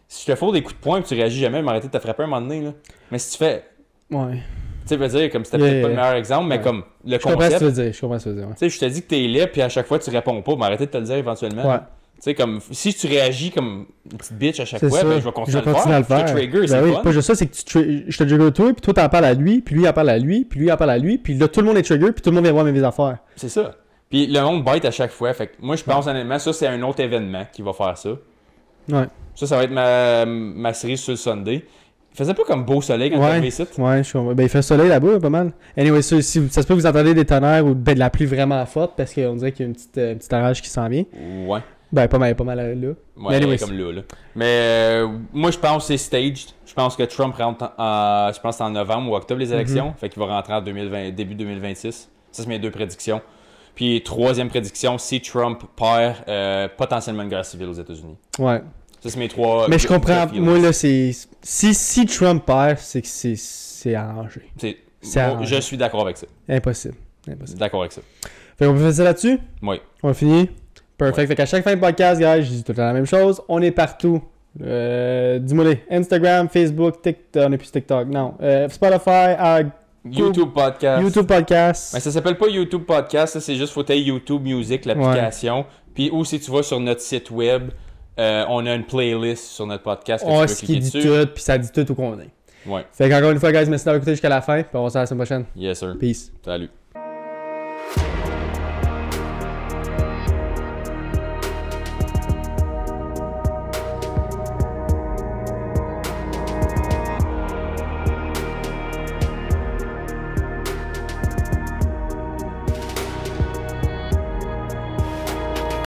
si je te fous des coups de poing, puis tu réagis jamais, il m'arrêter de te frapper un moment donné. Là. Mais si tu fais... Ouais. Tu sais, je veux dire, comme c'était peut-être pas le meilleur exemple, mais comme le Je comprends ce que concept... tu veux dire. Je comprends ce que tu veux dire. Tu sais, je te dis que t'es laid, puis à chaque fois, tu réponds pas, m'arrêter de te le dire éventuellement. Ouais. Tu sais, comme, si tu réagis comme une petite bitch à chaque C'est fois, ça. ben, je vais continuer à le faire. à le faire. Je te trigger, Ben c'est oui, fun. pas juste ça, c'est que je te trigger toi, puis toi t'en parles à lui, puis lui en parle à lui, puis lui en parle à lui, puis là tout le monde est trigger, puis tout le monde vient voir mes affaires. C'est ça. Puis le monde bite à chaque fois. Fait que moi, je pense honnêtement, ça, c'est un autre événement qui va faire ça. Ouais. Ça va être ma série sur le Sunday. Il faisait pas comme beau soleil quand t'es arrivé ici. Ouais, je comprends. Ben il fait soleil là-bas, pas mal. Anyway, ça se peut que vous entendez des tonnerres ou de la pluie vraiment forte, parce qu'on dirait qu'il y a une petite orage qui s'en vient. Ouais. Ben pas mal là. Ouais, Mais anyways. comme là. Mais moi, je pense que c'est staged. Je pense que Trump rentre je pense que c'est en novembre ou octobre les élections. Fait qu'il va rentrer en début 2026. Ça, c'est mes 2 prédictions. Puis, 3e prédiction, si Trump perd, potentiellement une guerre civile aux États-Unis. Ouais. Ça, c'est mes 3. Mais je comprends. Moi, là, c'est. Si Trump perd, c'est que c'est arrangé. Je arrangé. suis d'accord avec ça. Impossible. D'accord avec ça. Fait qu'on peut faire ça là-dessus? Oui. On a fini? Perfect. Ouais. Fait qu'à chaque fin de podcast, guys, je dis tout le temps la même chose. On est partout. Dis-moi les. Instagram, Facebook, TikTok. On n'est plus TikTok, non. Spotify, YouTube Podcast. YouTube Podcast. Mais ça s'appelle pas YouTube Podcast, ça, c'est juste faut tailler YouTube Music, l'application. Puis ou si tu vas sur notre site web, on a une playlist sur notre podcast que tu peux Ce qui cliquer dit dessus. tout, puis ça dit tout où qu'on est. Ouais. Fait qu'encore une fois, guys, merci d'avoir écouté jusqu'à la fin. Puis on se voit la semaine prochaine. Yes sir. Peace. Salut.